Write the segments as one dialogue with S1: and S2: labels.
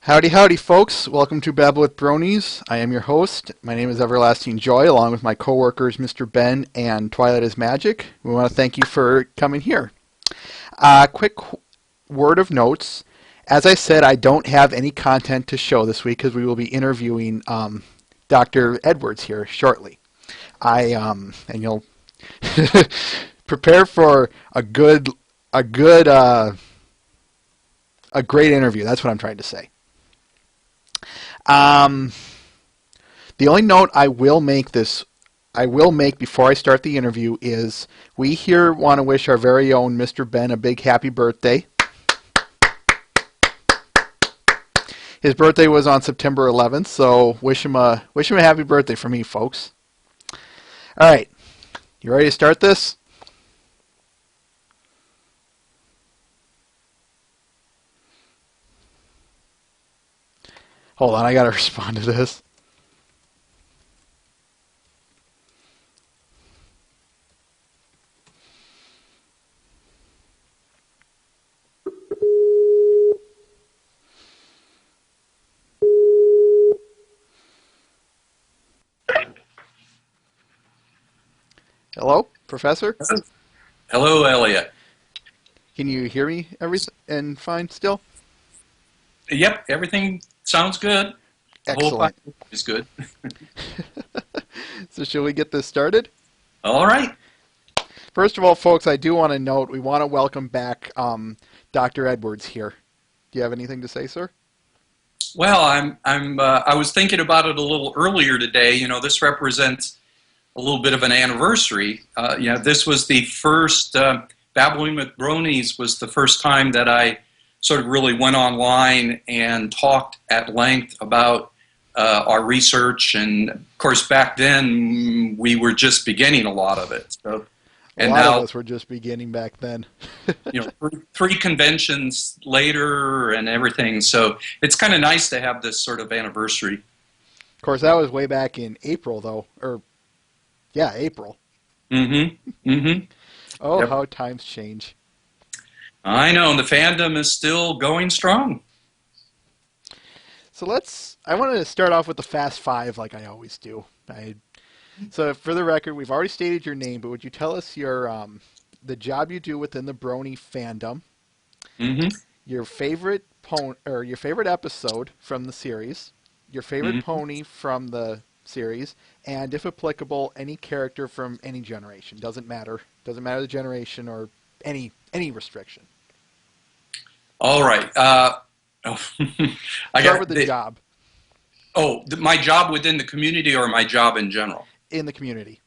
S1: Howdy, howdy, folks. Welcome to Babble with Bronies. I am your host. My name is Everlasting Joy, along with my coworkers, Mr. Ben and Twilight is Magic. We want to thank you for coming here. Quick word of notes. As I said, I don't have any content to show this week because we will be interviewing Dr. Edwards here shortly. And you'll prepare for a great interview. That's what I'm trying to say. The only note I will make before I start the interview is we here want to wish our very own Mr. Ben a big happy birthday. His birthday was on September 11th, so wish him a happy birthday from me, folks. All right, you ready to start this? Hold on, I gotta respond to this. Hello, Professor?
S2: Hello, Elliot.
S1: Can you hear me and fine still?
S2: Yep, everything sounds good. The whole
S1: Excellent.
S2: file is good.
S1: So shall we get this started?
S2: All right.
S1: First of all, folks, I do want to note we want to welcome back Dr. Edwards here. Do you have anything to say, sir?
S2: Well, I was thinking about it a little earlier today. You know, this represents a little bit of an anniversary. This was the first, Babbling with Bronies was the first time that I sort of really went online and talked at length about our research. And of course, back then we were just beginning a lot of it. So,
S1: A lot of us were just beginning back then.
S2: three conventions later and everything. So it's kind of nice to have this sort of anniversary.
S1: Of course, that was way back in April, though. April.
S2: Mm-hmm. Mm-hmm.
S1: Oh,
S2: Yep.
S1: how times change.
S2: I know, and the fandom is still going strong.
S1: So I wanted to start off with the Fast Five like I always do. So for the record, we've already stated your name, but would you tell us the job you do within the Brony fandom,
S2: Mm-hmm.
S1: your favorite your favorite episode from the series, your favorite
S2: Mm-hmm.
S1: pony from the series, and if applicable, any character from any generation. Doesn't matter the generation or any restriction.
S2: All right. I
S1: Start
S2: got
S1: with the job
S2: my job within the community or my job in general?
S1: in the community.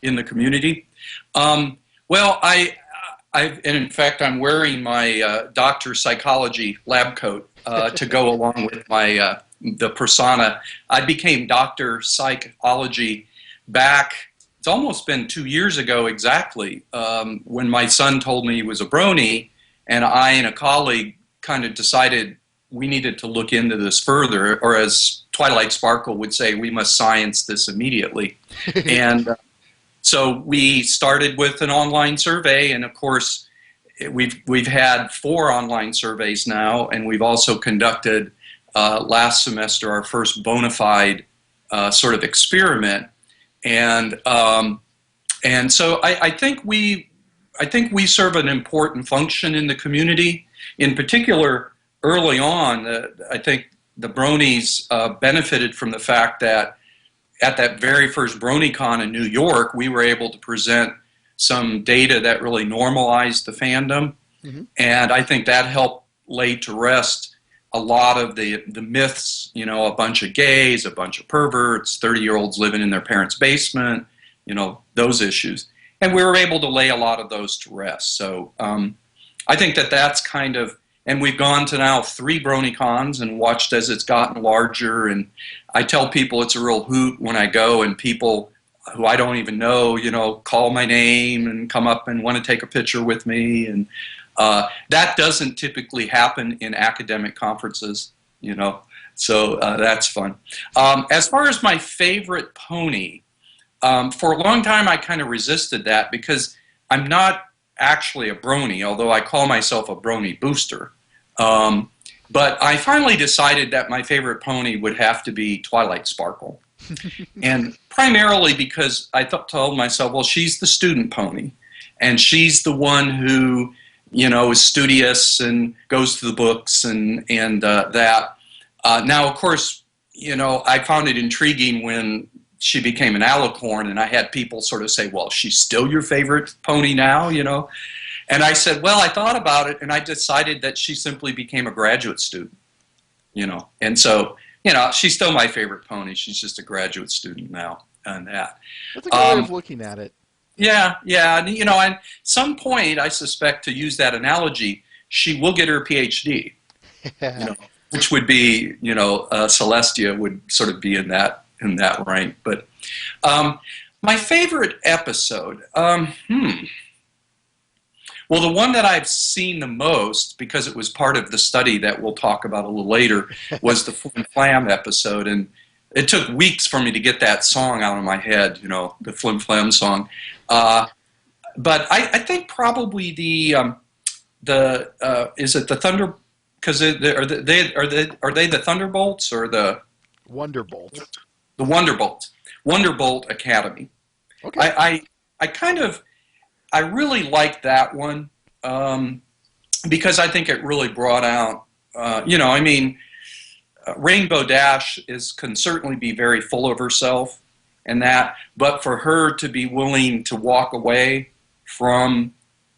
S2: In the community? Well, and in fact, I'm wearing my doctor psychology lab coat to go along with my the persona. I became doctor psychology back. It's almost been 2 years ago exactly when my son told me he was a brony, and I and a colleague kind of decided we needed to look into this further, or as Twilight Sparkle would say, we must science this immediately. And so we started with an online survey, and of course, we've had 4 online surveys now, and we've also conducted last semester our first bona fide sort of experiment, and so I think we serve an important function in the community. In particular, early on, I think the Bronies benefited from the fact that at that very first BronyCon in New York, we were able to present some data that really normalized the fandom. Mm-hmm. And I think that helped lay to rest a lot of the myths, a bunch of gays, a bunch of perverts, 30-year-olds living in their parents' basement, those issues. And we were able to lay a lot of those to rest. So I think that's kind of, and we've gone to now 3 BronyCons and watched as it's gotten larger. And I tell people it's a real hoot when I go and people who I don't even know, call my name and come up and want to take a picture with me. And that doesn't typically happen in academic conferences, so that's fun. As far as my favorite pony, for a long time I kind of resisted that because I'm not actually a brony, although I call myself a brony booster. But I finally decided that my favorite pony would have to be Twilight Sparkle. And primarily because I told myself, well, she's the student pony. And she's the one who, is studious and goes to the books and that. Now, of course, I found it intriguing when she became an alicorn, and I had people sort of say, well, she's still your favorite pony now, And I said, well, I thought about it, and I decided that she simply became a graduate student, And so, she's still my favorite pony. She's just a graduate student now and that.
S1: That's a good way of looking at it.
S2: Yeah. And, at some point, I suspect, to use that analogy, she will get her PhD, which would be, Celestia would sort of be in that rank. But my favorite episode, well, the one that I've seen the most, because it was part of the study that we'll talk about a little later, was the Flim Flam episode. And it took weeks for me to get that song out of my head, the Flim Flam song. But I think probably is it the Thunder? Because are they the Thunderbolts or the
S1: Wonderbolt?
S2: The Wonderbolt Academy.
S1: Okay.
S2: I really liked that one because I think it really brought out, Rainbow Dash can certainly be very full of herself and that, but for her to be willing to walk away from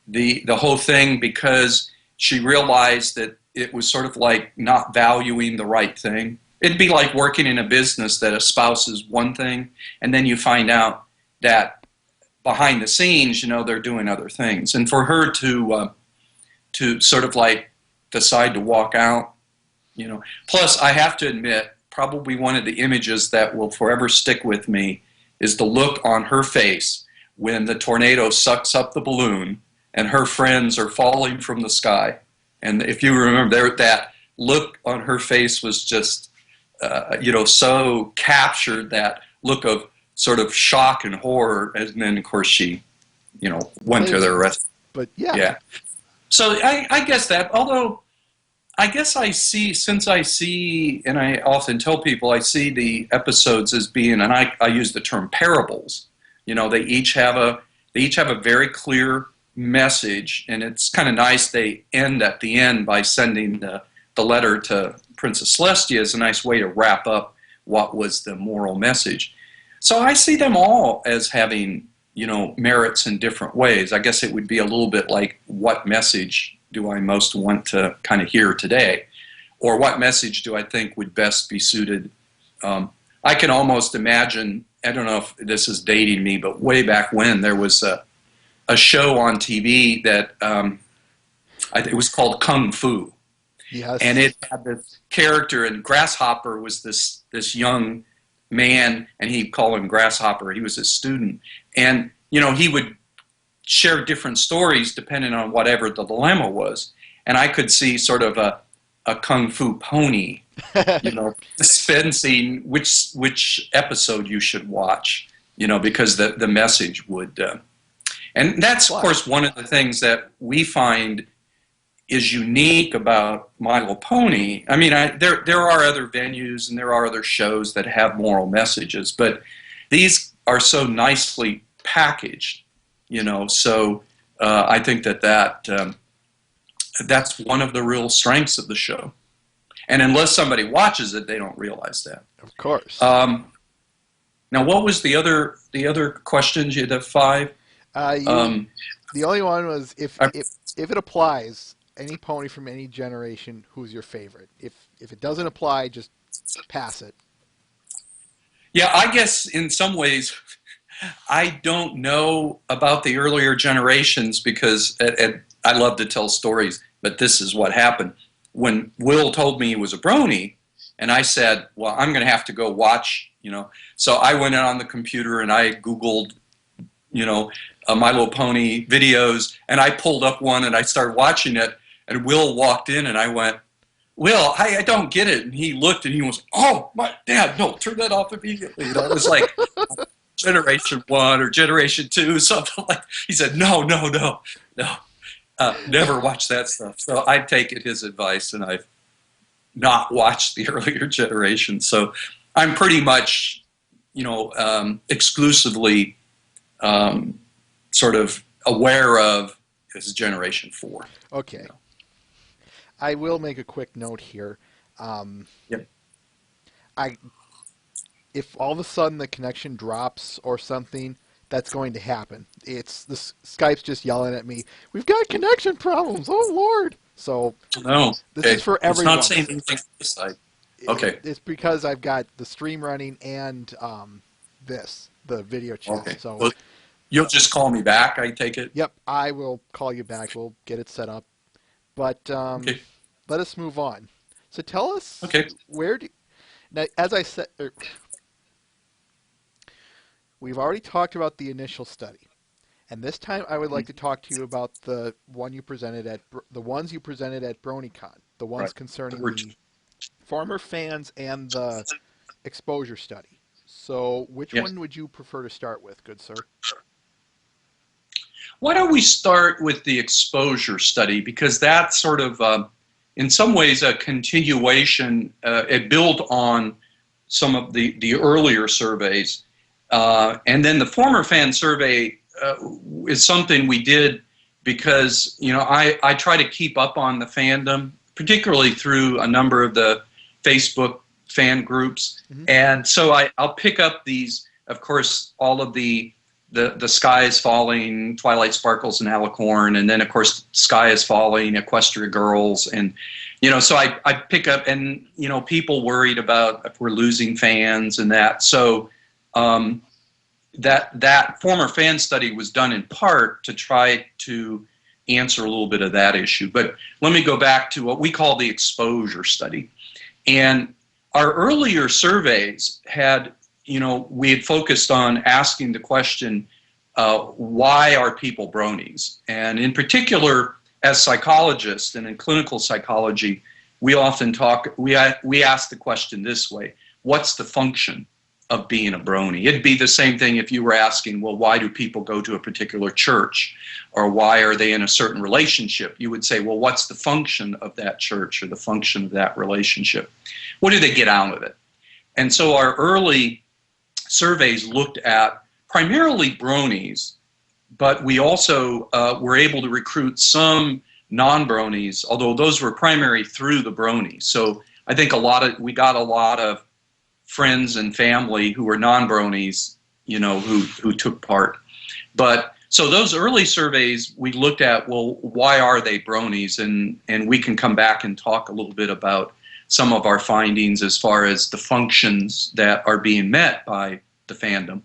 S2: the whole thing because she realized that it was sort of like not valuing the right thing. It'd be like working in a business that espouses one thing, and then you find out that behind the scenes, they're doing other things. And for her to sort of like decide to walk out, Plus, I have to admit, probably one of the images that will forever stick with me is the look on her face when the tornado sucks up the balloon and her friends are falling from the sky. And if you remember, that look on her face was just, so captured, that look of sort of shock and horror. And then, of course, she, went to the rest.
S1: But yeah.
S2: Yeah. So I guess that, although I guess I see, and I often tell people, I see the episodes as being, and I use the term parables. They each have a very clear message, and it's kind of nice they end at the end by sending the letter to Princess Celestia as a nice way to wrap up what was the moral message. So I see them all as having, merits in different ways. I guess it would be a little bit like, what message do I most want to kind of hear today? Or what message do I think would best be suited? I can almost imagine, I don't know if this is dating me, but way back when there was a show on TV that it was called Kung Fu.
S1: Yes.
S2: And it had this character, and Grasshopper was this young man, and he'd call him Grasshopper. He was a student. And, he would share different stories depending on whatever the dilemma was. And I could see sort of a Kung Fu pony, dispensing which episode you should watch, because the message would... and that's, of course, one of the things that we find is unique about My Little Pony. I mean, there are other venues and there are other shows that have moral messages, but these are so nicely packaged, so I think that's one of the real strengths of the show. And unless somebody watches it, they don't realize that.
S1: Of course.
S2: Now, what was the other questions? You had 5?
S1: The only one was if it applies, any pony from any generation, who's your favorite? If it doesn't apply, just pass it.
S2: Yeah, I guess in some ways, I don't know about the earlier generations because I love to tell stories, but this is what happened. When Will told me he was a brony, and I said, well, I'm going to have to go watch, So I went on the computer and I Googled, My Little Pony videos, and I pulled up one and I started watching it, and Will walked in and I went, Will, I don't get it. And he looked and he was, oh, my Dad, no, turn that off immediately. It was like Generation 1 or Generation 2, something like. He said, no, never watch that stuff. So I've taken his advice and I've not watched the earlier generation. So I'm pretty much, exclusively sort of aware of this generation 4.
S1: Okay. I will make a quick note here.
S2: Yep.
S1: I if all of a sudden the connection drops or something, that's going to happen. It's the Skype's just yelling at me. We've got connection problems. Oh Lord! So
S2: No.
S1: this
S2: Okay.
S1: is for
S2: It's
S1: everyone.
S2: not saying anything on this side. Okay.
S1: It's because I've got the stream running and the video chat.
S2: Okay.
S1: So
S2: Well, you'll just call me back, I take it?
S1: yep, I will call you back. We'll get it set up. But
S2: Okay.
S1: let us move on. So tell us
S2: Okay.
S1: where do now, as I said, we've already talked about the initial study, and this time I would like to talk to you about the ones you presented at BronyCon, the ones
S2: Right.
S1: concerning the former fans and the exposure study. So, which
S2: Yes.
S1: one would you prefer to start with, good sir?
S2: Why don't we start with the exposure study, because that's sort of, in some ways, a continuation. It built on some of the earlier surveys. And then the former fan survey is something we did because, I try to keep up on the fandom, particularly through a number of the Facebook fan groups.
S1: Mm-hmm.
S2: And so I'll pick up these, of course, all of the Sky is Falling, Twilight Sparkles, and Alicorn, and then of course Sky is Falling, Equestria Girls, and so I pick up, and people worried about if we're losing fans and that. So that former fan study was done in part to try to answer a little bit of that issue. But let me go back to what we call the exposure study, and our earlier surveys had. We had focused on asking the question, why are people bronies? And in particular, as psychologists and in clinical psychology, we often we ask the question this way: what's the function of being a brony? It'd be the same thing if you were asking, well, why do people go to a particular church? Or why are they in a certain relationship? You would say, well, what's the function of that church or the function of that relationship? What do they get out of it? And so our early surveys looked at primarily bronies, but we also were able to recruit some non-bronies, although those were primary through the bronies. So I think we got a lot of friends and family who were non-bronies, who took part. But so those early surveys, we looked at, well, why are they bronies? And we can come back and talk a little bit about some of our findings as far as the functions that are being met by the fandom.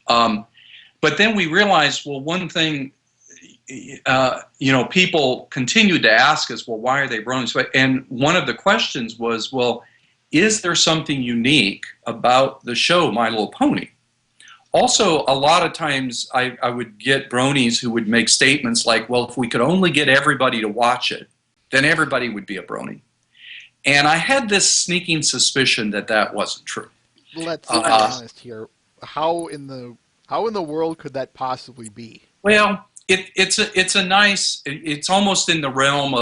S2: But then we realized, well, one thing, people continued to ask us, well, why are they bronies? And one of the questions was, well, is there something unique about the show My Little Pony? Also, a lot of times I would get bronies who would make statements like, well, if we could only get everybody to watch it, then everybody would be a brony. And I had this sneaking suspicion that wasn't true.
S1: Let's be honest here. How in the world could that possibly be?
S2: Well, it's almost in the realm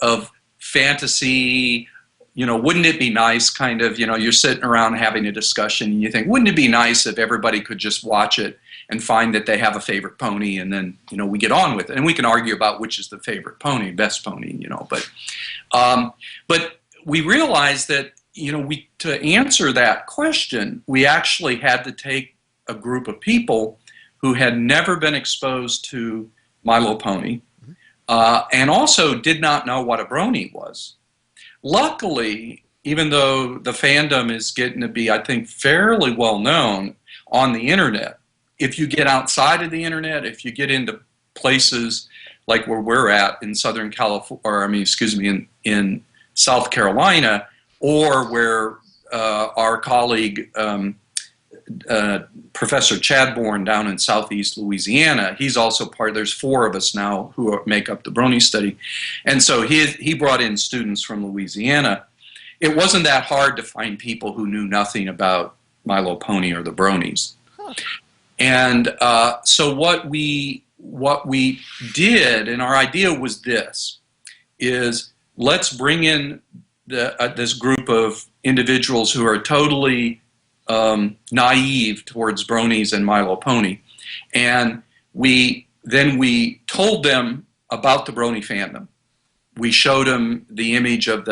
S2: of fantasy. Wouldn't it be nice? Kind of. You're sitting around having a discussion, and you think, wouldn't it be nice if everybody could just watch it and find that they have a favorite pony, and then we get on with it, and we can argue about which is the favorite pony, best pony, but we realized that, to answer that question, we actually had to take a group of people who had never been exposed to My Little Pony, and also did not know what a brony was. Luckily, even though the fandom is getting to be, I think, fairly well known on the internet, if you get outside of the internet, if you get into places like where we're at in Southern California, in South Carolina, or where our colleague Professor Chadbourne down in Southeast Louisiana, he's also there's 4 of us now who make up the Brony Study, and so he brought in students from Louisiana. It wasn't that hard to find people who knew nothing about My Little Pony or the bronies. Huh. And so what we did, and our idea was this, is let's bring in this group of individuals who are totally naive towards bronies and My Little Pony, and we told them about the brony fandom. We showed them the image of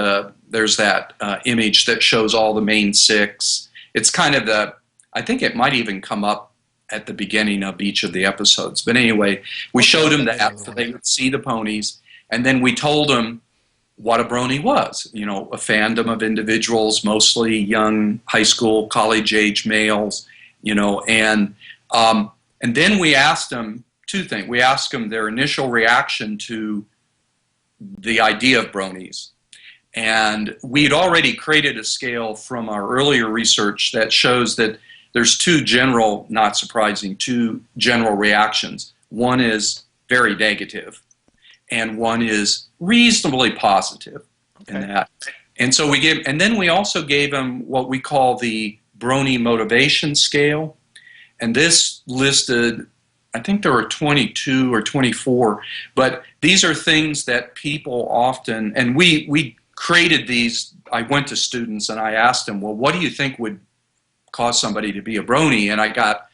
S2: there's that image that shows all the main six. It's kind of I think it might even come up at the beginning of each of the episodes. But anyway, we showed them that so they would see the ponies, and then we told them what a brony was. You know, a fandom of individuals, mostly young high school, college-age males. You know, and then we asked them two things. We asked them their initial reaction to the idea of bronies. And we'd already created a scale from our earlier research that shows that there's two general reactions. One is very negative, and one is reasonably positive in that. And so then we also gave them what we call the Brony motivation scale. And this listed, I think there were 22 or 24, but these are things that people often, and we created these. I went to students and I asked them, well, what do you think would cause somebody to be a brony? And I got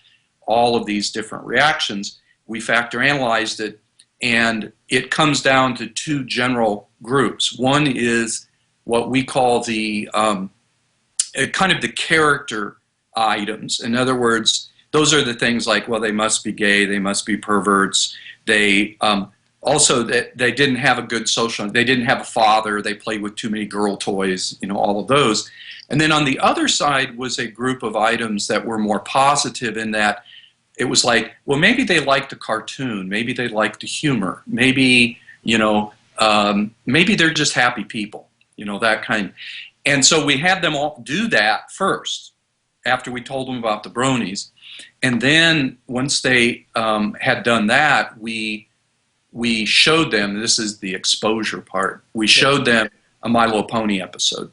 S2: all of these different reactions. We factor analyzed it, and it comes down to two general groups. One is what we call the kind of the character items. In other words, those are the things like, well, they must be gay, they must be perverts. They also they didn't have a good social, they didn't have a father, they played with too many girl toys, you know, all of those. And then on the other side was a group of items that were more positive in that it was like, well, maybe they liked the cartoon, maybe they liked the humor, maybe, you know, maybe they're just happy people, you know, that kind. And so we had them all do that first after we told them about the bronies. And then once they had done that, we showed them, this is the exposure part, we showed them a My Little Pony episode.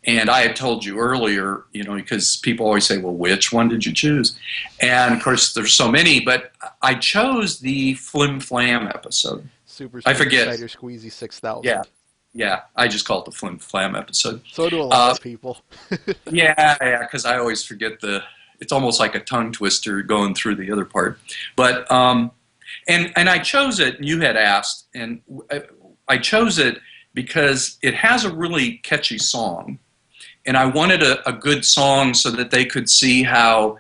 S2: And I had told you earlier, you know, because people always say, well, which one did you choose? And of course, there's so many, but I chose the Flim Flam episode.
S1: Super
S2: I forget.
S1: Spider Squeezy 6000.
S2: Yeah, I just call it the Flim Flam episode.
S1: So do a lot of people.
S2: yeah, because I always forget it's almost like a tongue twister going through the other part. But, and I chose it, you had asked, and I chose it because it has a really catchy song. And I wanted a good song so that they could see how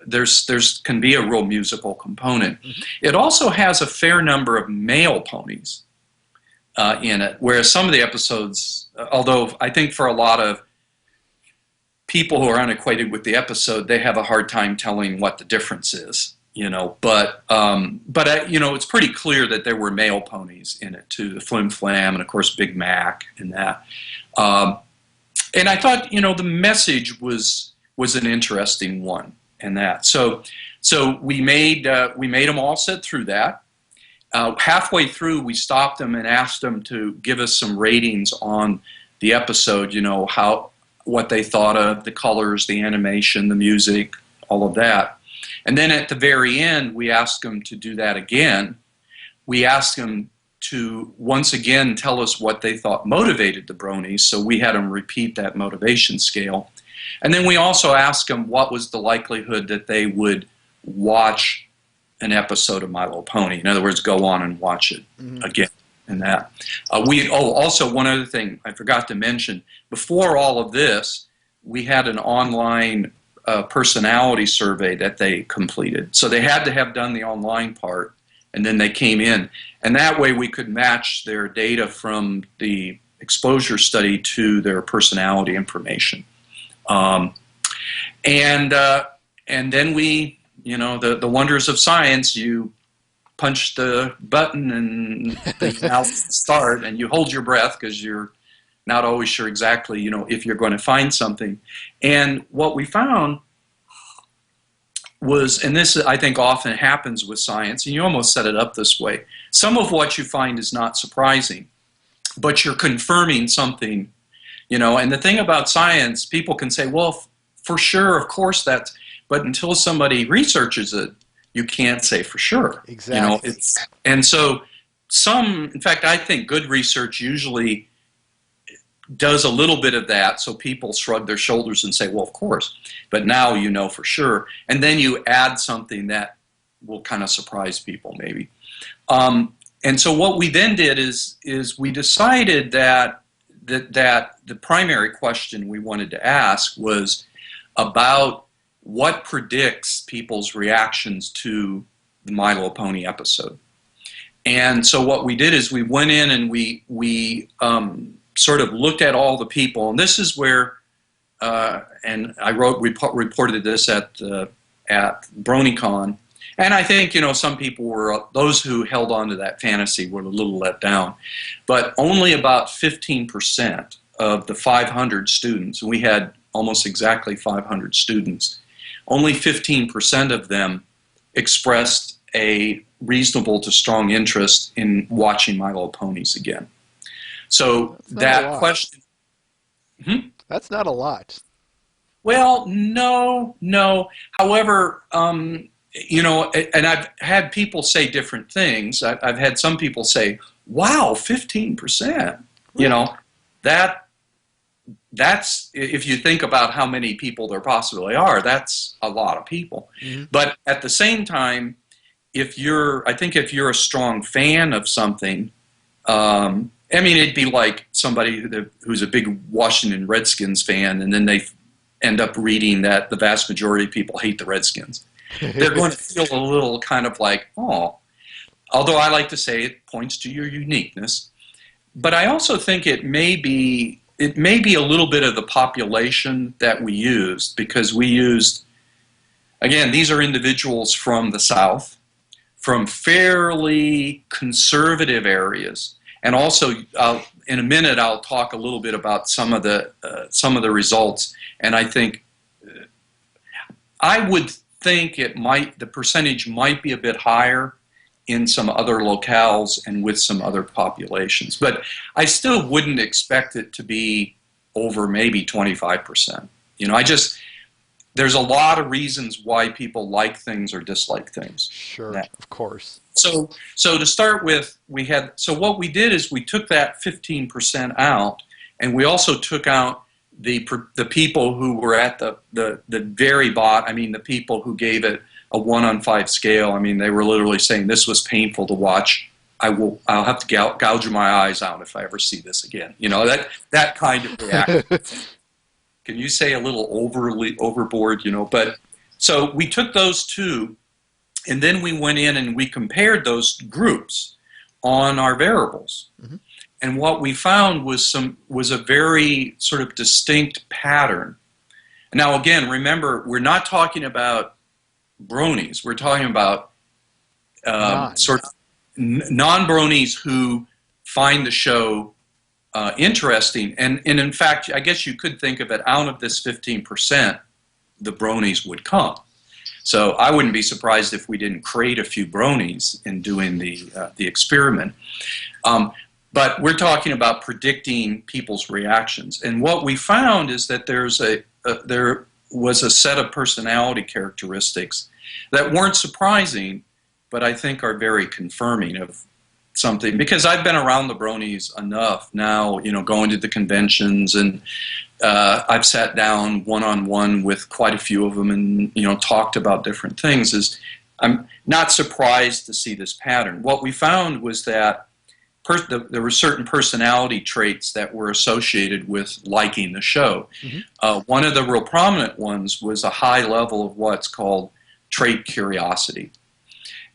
S2: there's can be a real musical component. Mm-hmm. It also has a fair number of male ponies in it, whereas some of the episodes, although I think for a lot of people who are unacquainted with the episode, they have a hard time telling what the difference is, you know. But you know, it's pretty clear that there were male ponies in it too, the Flim Flam and of course Big Mac and that. And I thought, you know, the message was an interesting one in that. So we made them all sit through that. Halfway through, we stopped them and asked them to give us some ratings on the episode. You know, what they thought of the colors, the animation, the music, all of that. And then at the very end, we asked them to do that again. We asked them to once again tell us what they thought motivated the bronies, so we had them repeat that motivation scale. And then we also asked them what was the likelihood that they would watch an episode of My Little Pony. In other words, go on and watch it again. And that. Also one other thing I forgot to mention, before all of this, we had an online personality survey that they completed. So they had to have done the online part, and then they came in. And that way we could match their data from the exposure study to their personality information. And then we, you know, the wonders of science, you punch the button and the analysis start, and you hold your breath because you're not always sure exactly, you know, if you're going to find something. And what we found was, and this I think often happens with science, and you almost set it up this way, some of what you find is not surprising, but you're confirming something, you know. And the thing about science, people can say, well, for sure, of course that's, but until somebody researches it, you can't say for sure.
S1: Exactly.
S2: You know, and so in fact, I think good research usually does a little bit of that, so people shrug their shoulders and say, well, of course, but now you know for sure. And then you add something that will kind of surprise people maybe. And so what we then did is we decided that the primary question we wanted to ask was about what predicts people's reactions to the My Little Pony episode. And so what we did is we went in and we sort of looked at all the people, and this is where, and I reported this at BronyCon, and I think, some people were, those who held on to that fantasy were a little let down, but only about 15% of the 500 students, and we had almost exactly 500 students, only 15% of them expressed a reasonable to strong interest in watching My Little Ponies again. So that question...
S1: That's not a lot.
S2: Well, no. However, and I've had people say different things. I've had some people say, wow, 15%. That's, if you think about how many people there possibly are, that's a lot of people. Mm-hmm. But at the same time, if you're a strong fan of something, it'd be like somebody who's a big Washington Redskins fan, and then they end up reading that the vast majority of people hate the Redskins. They're going to feel a little kind of like, oh. Although I like to say it points to your uniqueness. But I also think it may be a little bit of the population that we used, because we used, again, these are individuals from the South, from fairly conservative areas. And also, in a minute, I'll talk a little bit about some of the results. And I think, I would think the percentage might be a bit higher in some other locales and with some other populations. But I still wouldn't expect it to be over maybe 25%. There's a lot of reasons why people like things or dislike things.
S1: Sure, of course.
S2: So to start with, what we did is we took that 15% out, and we also took out the people who were at the very bottom. The people who gave it a 1 on 5 scale. They were literally saying, this was painful to watch. I'll have to gouge my eyes out if I ever see this again. That kind of reaction. Can you say a little overboard? But so we took those two, and then we went in and we compared those groups on our variables. Mm-hmm. And what we found was a very sort of distinct pattern. Now, again, remember, we're not talking about bronies. We're talking about sort of non-bronies who find the show interesting. And in fact, I guess you could think of it, out of this 15%, the bronies would come. So I wouldn't be surprised if we didn't create a few bronies in doing the experiment. But we're talking about predicting people's reactions. And what we found is that there was a set of personality characteristics that weren't surprising, but I think are very confirming of something. Because I've been around the bronies enough now, going to the conventions, and I've sat down one-on-one with quite a few of them and, talked about different things. I'm not surprised to see this pattern. What we found was that there were certain personality traits that were associated with liking the show. Mm-hmm. One of the real prominent ones was a high level of what's called trait curiosity.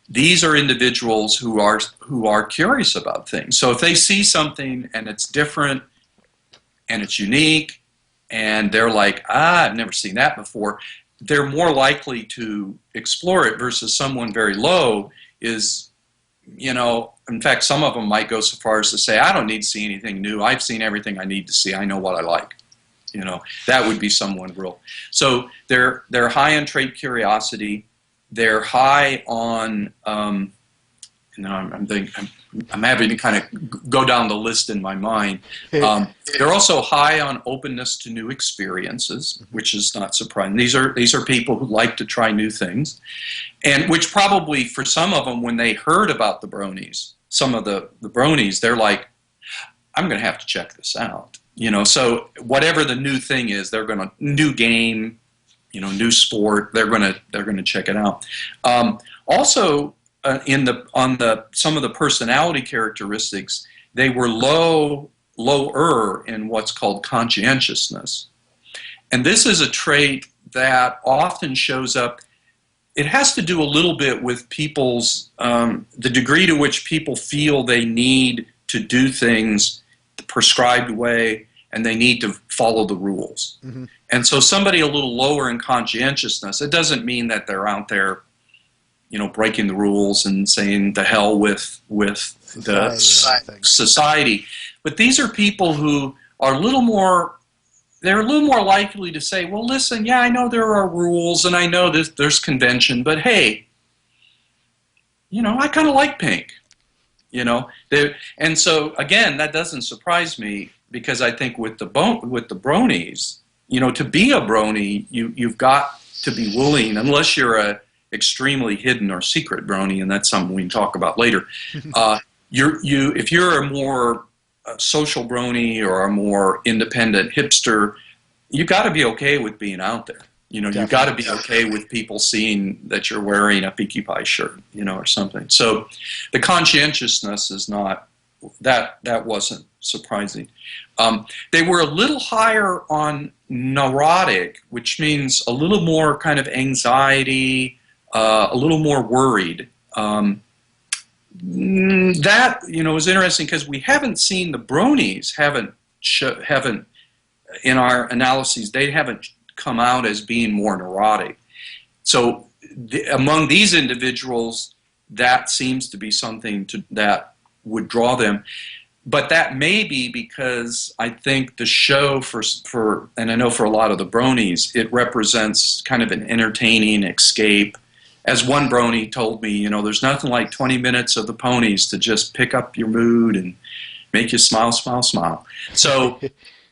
S2: These are individuals who are curious about things. So if they see something and it's different and it's unique and they're like, I've never seen that before, they're more likely to explore it versus someone very low is, in fact, some of them might go so far as to say, I don't need to see anything new. I've seen everything I need to see. I know what I like. That would be someone real. So they're high on trait curiosity. They're high on, I'm having to kind of go down the list in my mind. They're also high on openness to new experiences, which is not surprising. These are people who like to try new things, and which probably for some of them, when they heard about the bronies, some of the bronies, they're like, I'm going to have to check this out. So whatever the new thing is, they're going to new game, new sport. They're going to check it out. Also, some of the personality characteristics, they were lower in what's called conscientiousness, and this is a trait that often shows up. It has to do a little bit with people's the degree to which people feel they need to do things the prescribed way, and they need to follow the rules. Mm-hmm. And so somebody a little lower in conscientiousness, it doesn't mean that they're out there, breaking the rules and saying the hell with society. But these are people who are they're a little more likely to say, well, listen, yeah, I know there are rules and I know there's convention, but hey, I kind of like pink. And so again, that doesn't surprise me, because I think with the bronies, to be a brony, you've got to be willing, unless you're a extremely hidden or secret brony, and that's something we can talk about later. If you're a more social brony or a more independent hipster, you got to be okay with being out there. You've got to be okay with people seeing that you're wearing a Peaky Pie shirt, or something. So the conscientiousness is not, that wasn't surprising. They were a little higher on neurotic, which means a little more kind of anxiety, a little more worried. That, is interesting, because we haven't seen the bronies haven't in our analyses, they haven't come out as being more neurotic. So among these individuals, that seems to be something that would draw them. But that may be because I think the show and I know for a lot of the bronies, it represents kind of an entertaining escape. As one brony told me, there's nothing like 20 minutes of the ponies to just pick up your mood and make you smile, smile, smile. So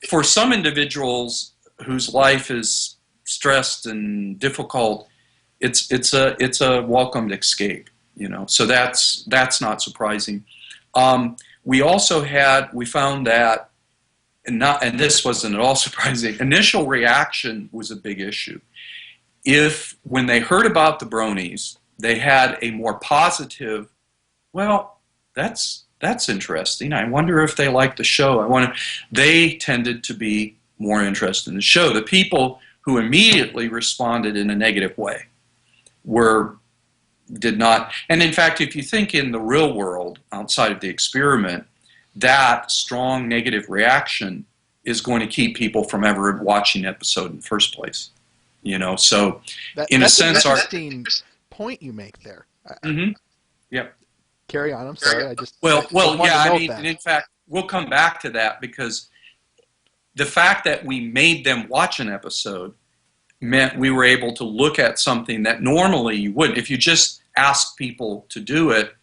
S2: for some individuals whose life is stressed and difficult, it's a welcomed escape, So that's not surprising. We found that, and this wasn't at all surprising, initial reaction was a big issue. If, when they heard about the bronies, they had a more positive, well, that's interesting. I wonder if they like the show. They tended to be more interested in the show. The people who immediately responded in a negative way did not. And in fact, if you think in the real world, outside of the experiment, that strong negative reaction is going to keep people from ever watching the episode in the first place. So in a sense,
S1: that's an interesting point you make there.
S2: Mm-hmm. Yep.
S1: Carry on. I'm sorry.
S2: And in fact, we'll come back to that, because the fact that we made them watch an episode meant we were able to look at something that normally you wouldn't. If you just ask people to do it,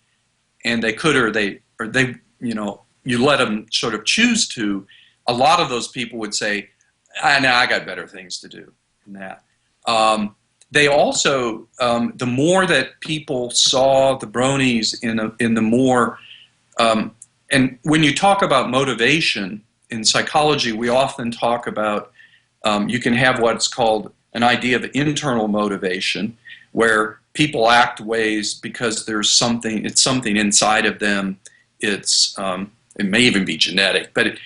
S2: and they could, or they, you let them sort of choose to, a lot of those people would say, I got better things to do than that. They also, the more that people saw the bronies in the more, and when you talk about motivation in psychology, we often talk about, you can have what's called an idea of internal motivation, where people act ways because it's something inside of them. It may even be genetic, but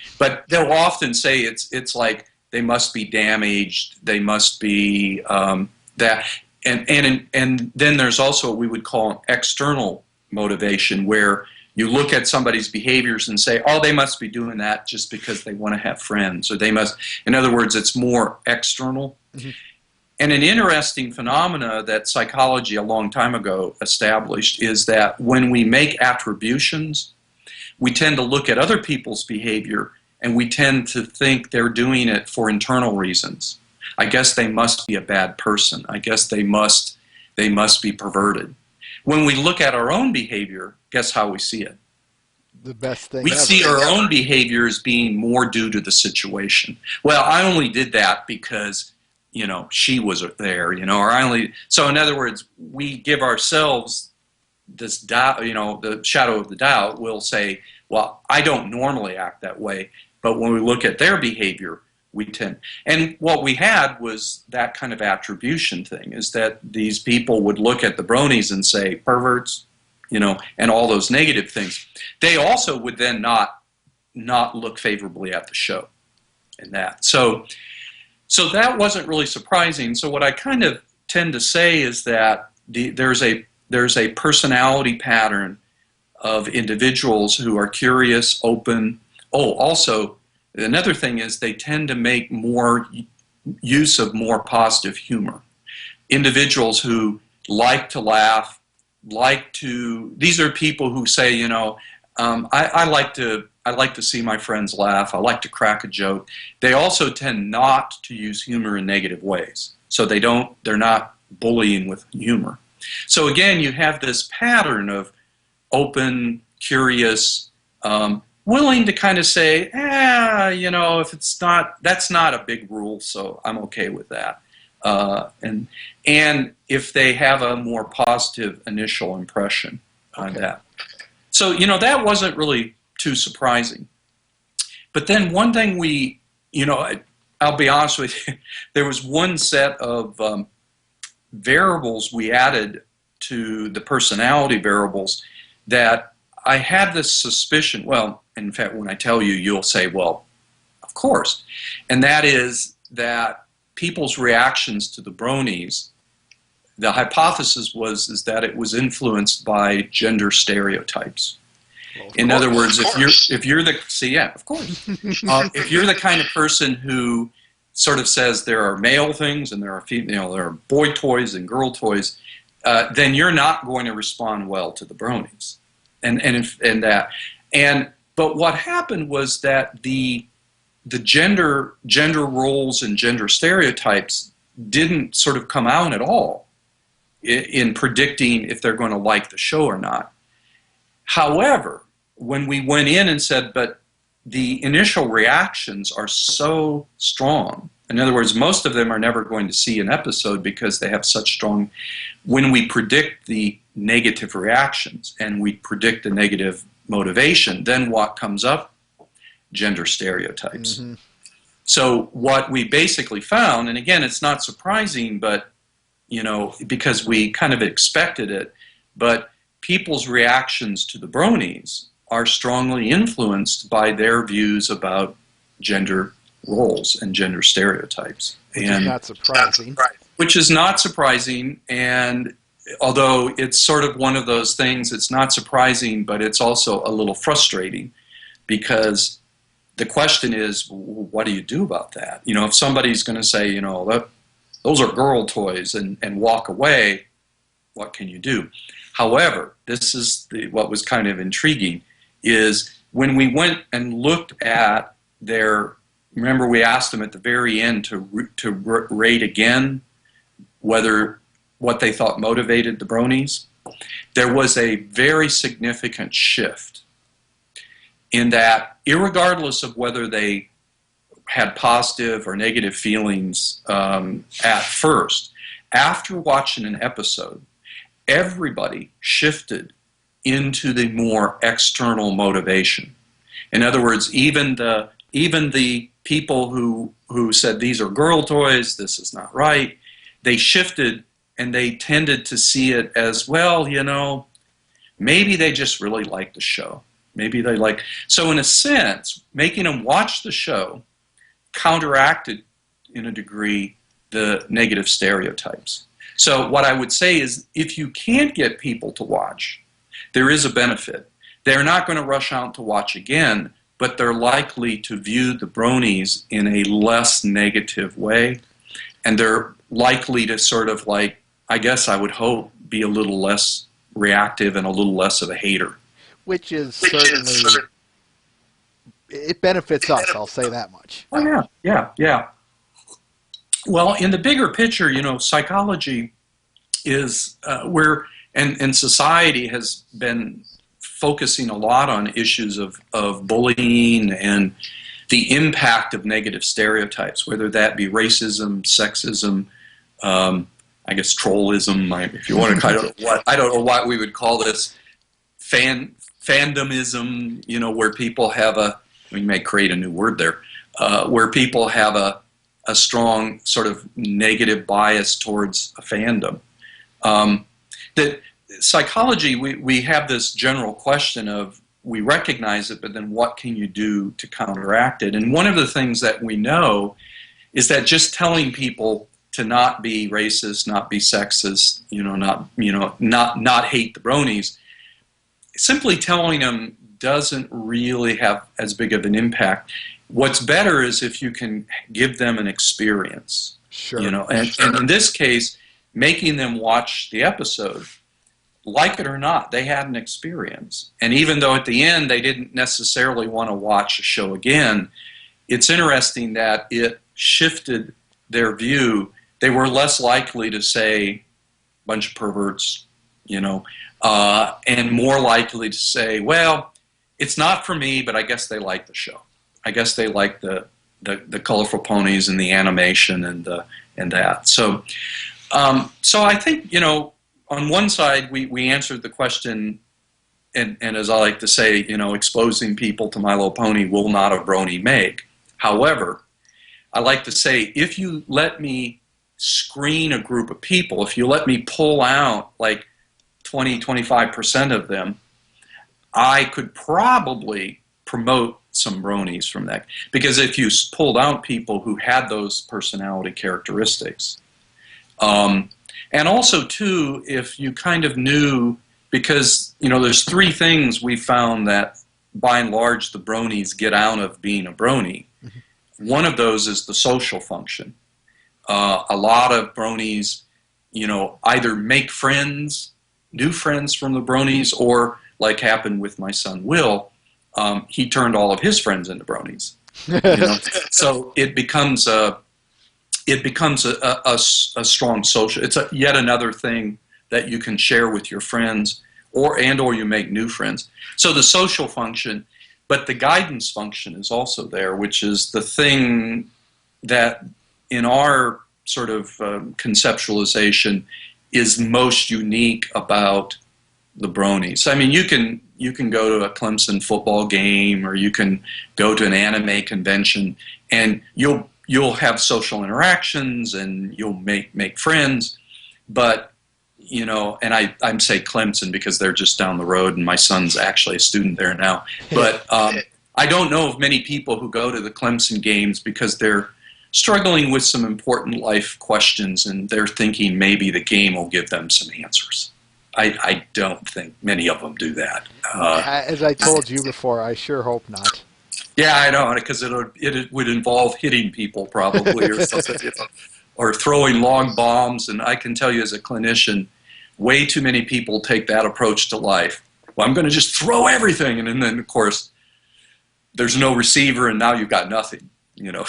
S2: they'll often say it's like they must be damaged, they must be that, and then there's also what we would call external motivation, where you look at somebody's behaviors and say, oh, they must be doing that just because they want to have friends, or they must. In other words, it's more external. Mm-hmm. And an interesting phenomena that psychology a long time ago established is that when we make attributions, we tend to look at other people's behavior and we tend to think they're doing it for internal reasons. I guess they must be a bad person. I guess they must be perverted. When we look at our own behavior, guess how we see it?
S1: The best thing
S2: we
S1: ever.
S2: See our own behavior as being more due to the situation. Well, I only did that because she was there, or so in other words, we give ourselves this doubt, the shadow of the doubt. We'll say, well, I don't normally act that way. But when we look at their behavior, we tend, and what we had was that kind of attribution thing, is that these people would look at the bronies and say, perverts, and all those negative things. They also would then not look favorably at the show and that. So that wasn't really surprising. So what I kind of tend to say is that there's a personality pattern of individuals who are curious, open. Oh, also, another thing is they tend to make more use of more positive humor. Individuals who like to laugh, these are people who say, I like to see my friends laugh. I like to crack a joke. They also tend not to use humor in negative ways. So they're not bullying with humor. So again, you have this pattern of open, curious, willing to kind of say, if it's not, that's not a big rule, so I'm okay with that. And if they have a more positive initial impression on that. So, that wasn't really too surprising. But then one thing I'll be honest with you, there was one set of variables we added to the personality variables that I had this suspicion, well, in fact, when I tell you, you'll say, well, of course. And that is that people's reactions to the bronies, the hypothesis is that it was influenced by gender stereotypes. Well, in other words, if you're the kind of person who sort of says there are male things and there are boy toys and girl toys, then you're not going to respond well to the bronies, but what happened was that the gender roles and gender stereotypes didn't sort of come out at all in predicting if they're going to like the show or not. However, when we went in and said, but the initial reactions are so strong. In other words, most of them are never going to see an episode because they have such strong, when we predict the negative reactions and we predict the negative motivation, then what comes up? Gender stereotypes. Mm-hmm. So what we basically found, and again, it's not surprising, but, because we kind of expected it, but people's reactions to the bronies are strongly influenced by their views about gender roles and gender stereotypes.
S1: Which is not surprising.
S2: Which is not surprising, and although it's sort of one of those things, it's not surprising, but it's also a little frustrating, because the question is, what do you do about that? If somebody's going to say, those are girl toys and walk away, what can you do? However, this is what was kind of intriguing, is when we went and looked at remember we asked them at the very end to rate again what they thought motivated the bronies. There was a very significant shift in that, irregardless of whether they had positive or negative feelings at first, after watching an episode, everybody shifted into the more external motivation. In other words, even the people who said these are girl toys, this is not right, they shifted and they tended to see it as, well, maybe they just really like the show. Maybe they like... So in a sense, making them watch the show counteracted, in a degree, the negative stereotypes. So what I would say is, if you can't get people to watch, there is a benefit. They're not going to rush out to watch again, but they're likely to view the bronies in a less negative way, and they're likely to sort of I guess I would hope, be a little less reactive and a little less of a hater.
S1: Which is certainly, it benefits us, I'll say that much.
S2: Oh, yeah. Well, in the bigger picture, psychology is and society has been focusing a lot on issues of bullying and the impact of negative stereotypes, whether that be racism, sexism, I guess trollism, if you want to kind of I don't know what we would call this, fandomism, where people have we may create a new word there, where people have a strong sort of negative bias towards a fandom. That psychology, we have this general question of, we recognize it, but then what can you do to counteract it? And one of the things that we know is that just telling people to not be racist, not be sexist, not hate the bronies, simply telling them doesn't really have as big of an impact. What's better is if you can give them an experience.
S1: Sure.
S2: And in this case, making them watch the episode, like it or not, they had an experience. And even though at the end they didn't necessarily want to watch a show again, it's interesting that it shifted their view. They were less likely to say, bunch of perverts, and more likely to say, well, it's not for me, but I guess they like the show. I guess they like the colorful ponies and the animation and that. So I think, on one side, we answered the question, and as I like to say, exposing people to My Little Pony will not a brony make. However, I like to say, if you let me screen a group of people, if you let me pull out like 20-25% of them, I could probably promote some bronies from that. Because if you pulled out people who had those personality characteristics, and also, too, if you kind of knew, because, there's three things we found that, by and large, the bronies get out of being a brony. Mm-hmm. One of those is the social function. A lot of bronies, either make friends, new friends from the bronies, or, like happened with my son Will, he turned all of his friends into bronies. So it becomes a strong social. It's yet another thing that you can share with your friends, or you make new friends. So the social function, but the guidance function is also there, which is the thing that in our sort of conceptualization is most unique about the bronies. I mean, you can go to a Clemson football game, or you can go to an anime convention, and you'll have social interactions and you'll make friends, but and I'm say Clemson because they're just down the road and my son's actually a student there now. But I don't know of many people who go to the Clemson games because they're struggling with some important life questions and they're thinking maybe the game will give them some answers. I don't think many of them do that.
S1: As I told you before, I sure hope not.
S2: Yeah, I know, because it would involve hitting people probably or something, or throwing long bombs. And I can tell you as a clinician, way too many people take that approach to life. Well, I'm going to just throw everything. And then, of course, there's no receiver and now you've got nothing. So,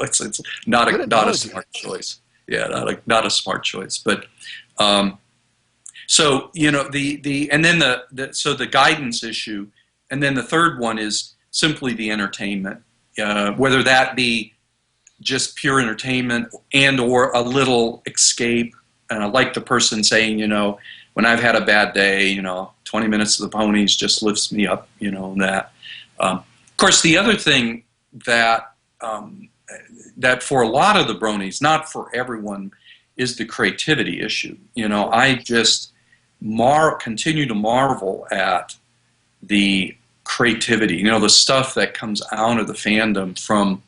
S2: it's not a smart choice. Yeah, not a smart choice. But so, the guidance issue. And then the third one is simply the entertainment, whether that be just pure entertainment and or a little escape. Like the person saying, when I've had a bad day, 20 minutes of the ponies just lifts me up, and that. Of course, the other thing that for a lot of the bronies, not for everyone, is the creativity issue. I just continue to marvel at the creativity, the stuff that comes out of the fandom from,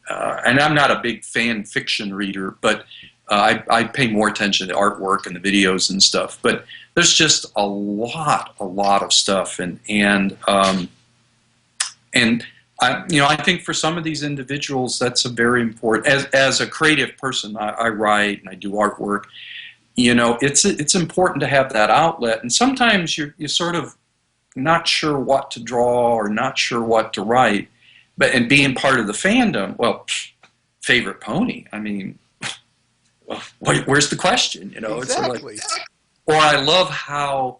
S2: and I'm not a big fan fiction reader, but I pay more attention to artwork and the videos and stuff. But there's just a lot of stuff, and I think for some of these individuals, that's a very important. As a creative person, I write and I do artwork. It's important to have that outlet, and sometimes you're sort of not sure what to draw or not sure what to write, and being part of the fandom, well, favorite pony. I mean, well, where's the question?
S1: Exactly.
S2: It's like, or I love how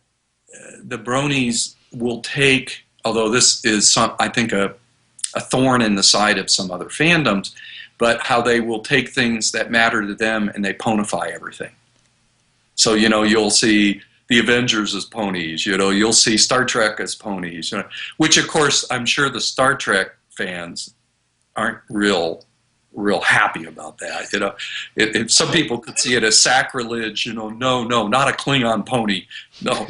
S2: the bronies will take, although this is I think a thorn in the side of some other fandoms, but how they will take things that matter to them and they ponify everything. So you'll see the Avengers as ponies, you'll see Star Trek as ponies, which of course I'm sure the Star Trek fans aren't real happy about that. Some people could see it as sacrilege. No, not a Klingon pony. No.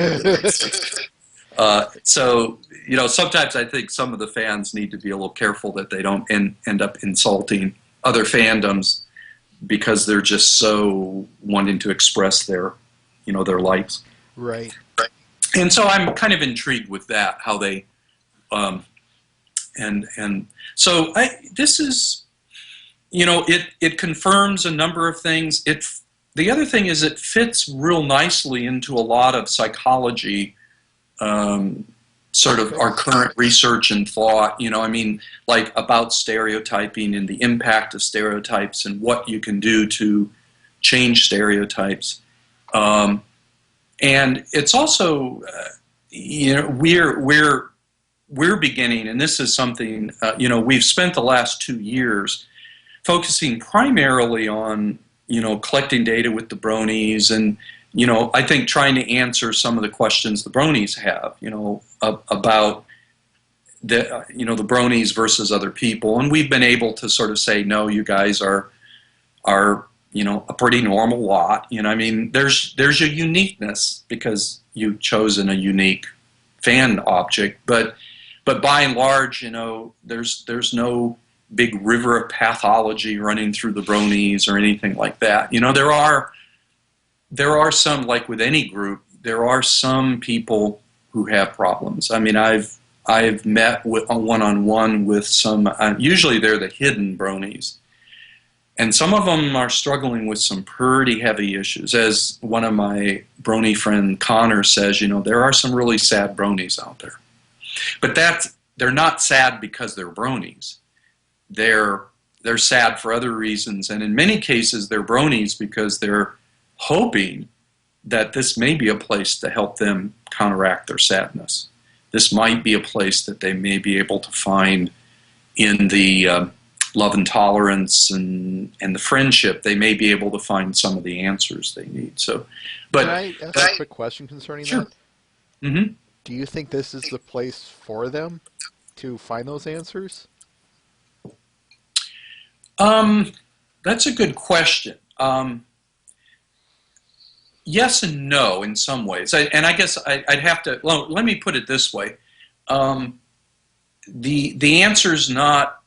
S2: So sometimes I think some of the fans need to be a little careful that they don't end up insulting other fandoms because they're just so wanting to express their likes.
S1: Right.
S2: And so I'm kind of intrigued with that, how they, and so this is, it confirms a number of things. The other thing is it fits real nicely into a lot of psychology, sort of our current research and thought, like about stereotyping and the impact of stereotypes and what you can do to change stereotypes. And it's also, we're beginning, and this is something, we've spent the last 2 years focusing primarily on, collecting data with the bronies and, I think trying to answer some of the questions the bronies have, about the bronies versus other people. And we've been able to sort of say, no, you guys are a pretty normal lot. There's a uniqueness because you've chosen a unique fan object, but by and large, there's no big river of pathology running through the bronies or anything like that. There are some, like with any group, there are some people who have problems. I've met one-on-one with some, usually they're the hidden bronies. And some of them are struggling with some pretty heavy issues. As one of my brony friend Connor says, there are some really sad bronies out there. But they're not sad because they're bronies. They're sad for other reasons. And in many cases, they're bronies because they're hoping that this may be a place to help them counteract their sadness. This might be a place that they may be able to find in the love and tolerance and the friendship. They may be able to find some of the answers they need. So, but
S1: can I ask a quick question concerning
S2: sure.
S1: that?
S2: Mm-hmm.
S1: Do you think this is the place for them to find those answers?
S2: That's a good question. Yes and no in some ways. And I guess I'd have to, well, let me put it this way. The answer's not,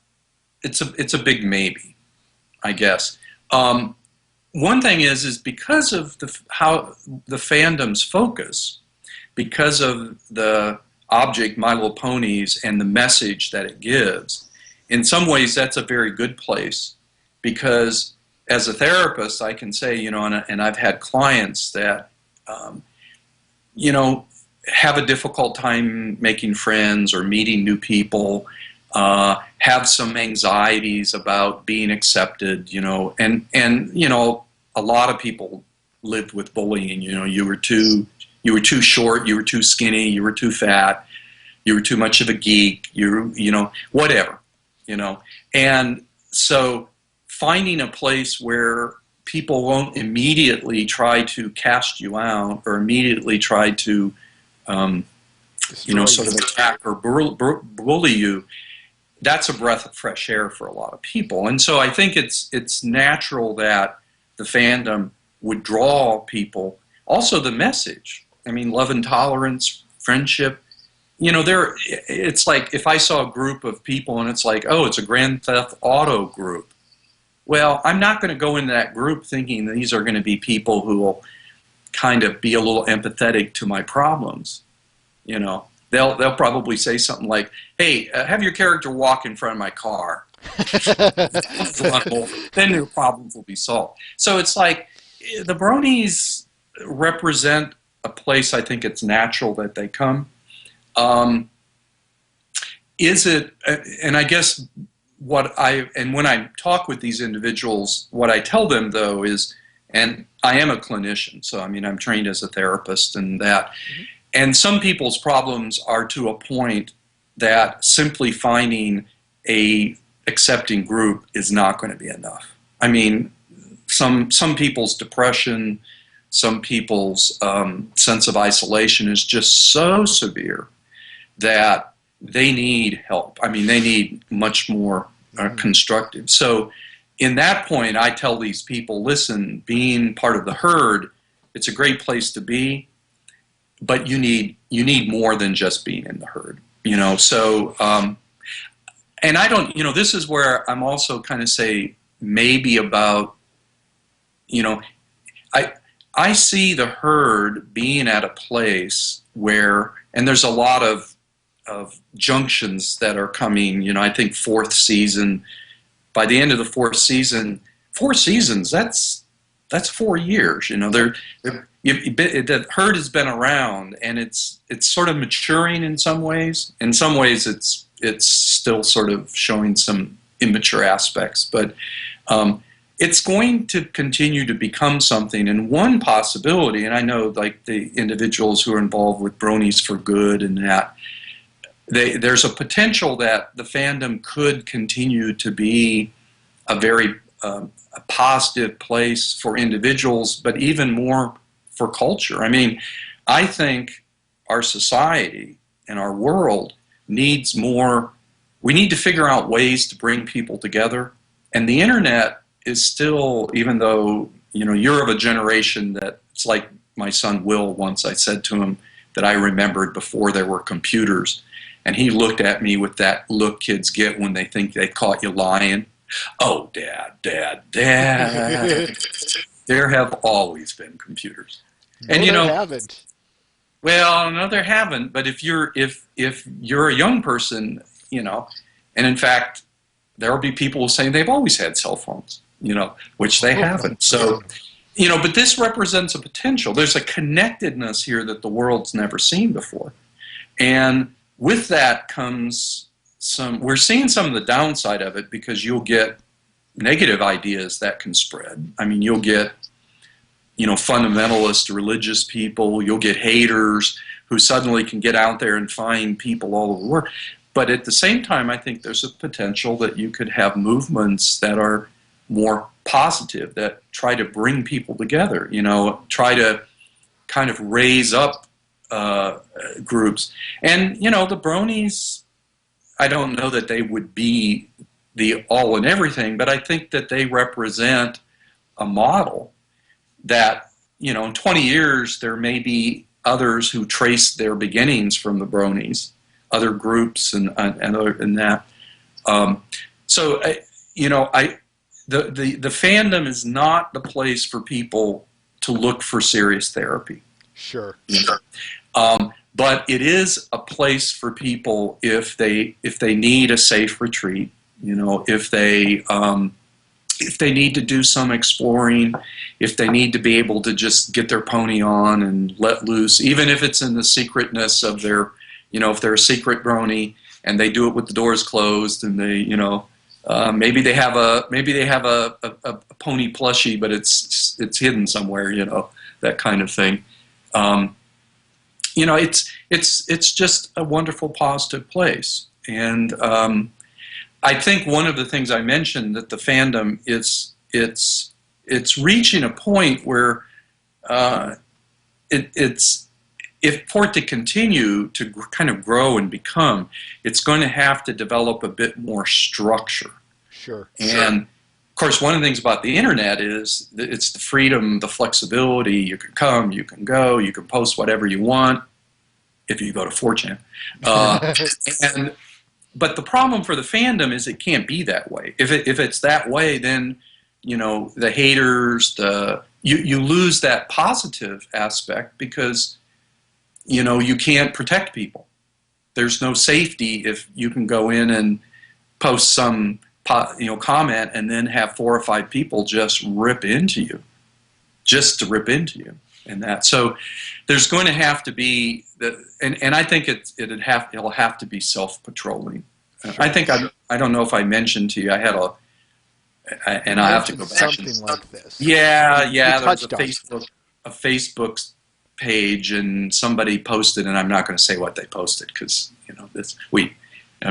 S2: it's a big maybe, I guess. One thing is because of how the fandoms focus, because of the object My Little Ponies and the message that it gives, in some ways that's a very good place, because as a therapist I can say, and I've had clients that, have a difficult time making friends or meeting new people, have some anxieties about being accepted, and a lot of people lived with bullying. You were too short, you were too skinny, you were too fat, you were too much of a geek, whatever, and so finding a place where people won't immediately try to cast you out or immediately try to sort of attack or bully you, that's a breath of fresh air for a lot of people. And so I think it's natural that the fandom would draw people. Also the message, love and tolerance, friendship, it's like if I saw a group of people and it's like, oh, it's a Grand Theft Auto group. Well, I'm not going to go into that group thinking that these are going to be people who will kind of be a little empathetic to my problems. They'll probably say something like, hey, have your character walk in front of my car. Then your problems will be solved. So it's like the bronies represent a place I think it's natural that they come. Is it, and I guess when I talk with these individuals, what I tell them though is, and I am a clinician, so I'm trained as a therapist and that, and some people's problems are to a point that simply finding a accepting group is not going to be enough. Some people's depression, some people's sense of isolation is just so severe that they need help. I mean, they need much more constructive. So in that point, I tell these people, listen, being part of the herd, it's a great place to be, but you need more than just being in the herd, you know. So and I don't, you know, this is where I'm also kind of say maybe about, you know, I see the herd being at a place where, and there's a lot of junctions that are coming, you know. I think fourth season, by the end of the fourth season, 4 seasons, that's 4 years, you know. The herd has been around, and it's sort of maturing in some ways. In some ways, it's still sort of showing some immature aspects, but it's going to continue to become something. And one possibility, and I know like the individuals who are involved with Bronies for Good and that, there's a potential that the fandom could continue to be a very a positive place for individuals, but even more for culture. I mean, I think our society and our world needs more. We need to figure out ways to bring people together. And the internet is still, even though, you know, you're of a generation that, it's like my son Will, once I said to him that I remembered before there were computers. And he looked at me with that look kids get when they think they caught you lying. Oh, Dad. There have always been computers.
S1: No,
S2: And, you know,
S1: there haven't.
S2: well, no, there haven't. But if you're a young person, you know, and in fact, there will be people saying they've always had cell phones, you know, which they haven't. So, you know, but this represents a potential. There's a connectedness here that the world's never seen before. And with that comes we're seeing some of the downside of it, because you'll get negative ideas that can spread. I mean, you'll get, you know, fundamentalist religious people, you'll get haters who suddenly can get out there and find people all over the world. But at the same time, I think there's a potential that you could have movements that are more positive, that try to bring people together, you know, try to kind of raise up groups. And, you know, the Bronies, I don't know that they would be the all and everything, but I think that they represent a model that, you know, in 20 years, there may be others who trace their beginnings from the Bronies, other groups and that. So, you know, the fandom is not the place for people to look for serious therapy.
S1: Sure.
S2: But it is a place for people if they need a safe retreat, you know, if they need to do some exploring, if they need to be able to just get their pony on and let loose, even if it's in the secretness of their, you know, if they're a secret brony and they do it with the doors closed, and they, you know, maybe they have a pony plushie, but it's hidden somewhere, you know, that kind of thing. You know, it's just a wonderful, positive place. And I think one of the things I mentioned, that the fandom it's reaching a point where it's if for it to continue to kind of grow and become, it's going to have to develop a bit more structure.
S1: Sure.
S2: And of course, one of the things about the internet is that it's the freedom, the flexibility. You can come, you can go, you can post whatever you want if you go to 4chan. But the problem for the fandom is it can't be that way. If it's that way, then, you know, the haters, you lose that positive aspect, because, you know, you can't protect people. There's no safety if you can go in and post some, you know, comment and then have 4 or 5 people just rip into you, just to rip into you, and that. So there's going to have to be and I think it'll have to be self-patrolling. Sure. I think I don't know if I mentioned to you, I had and I have to go back.
S1: Something like this.
S2: Yeah. There was a Facebook page, and somebody posted, and I'm not going to say what they posted, because, you know,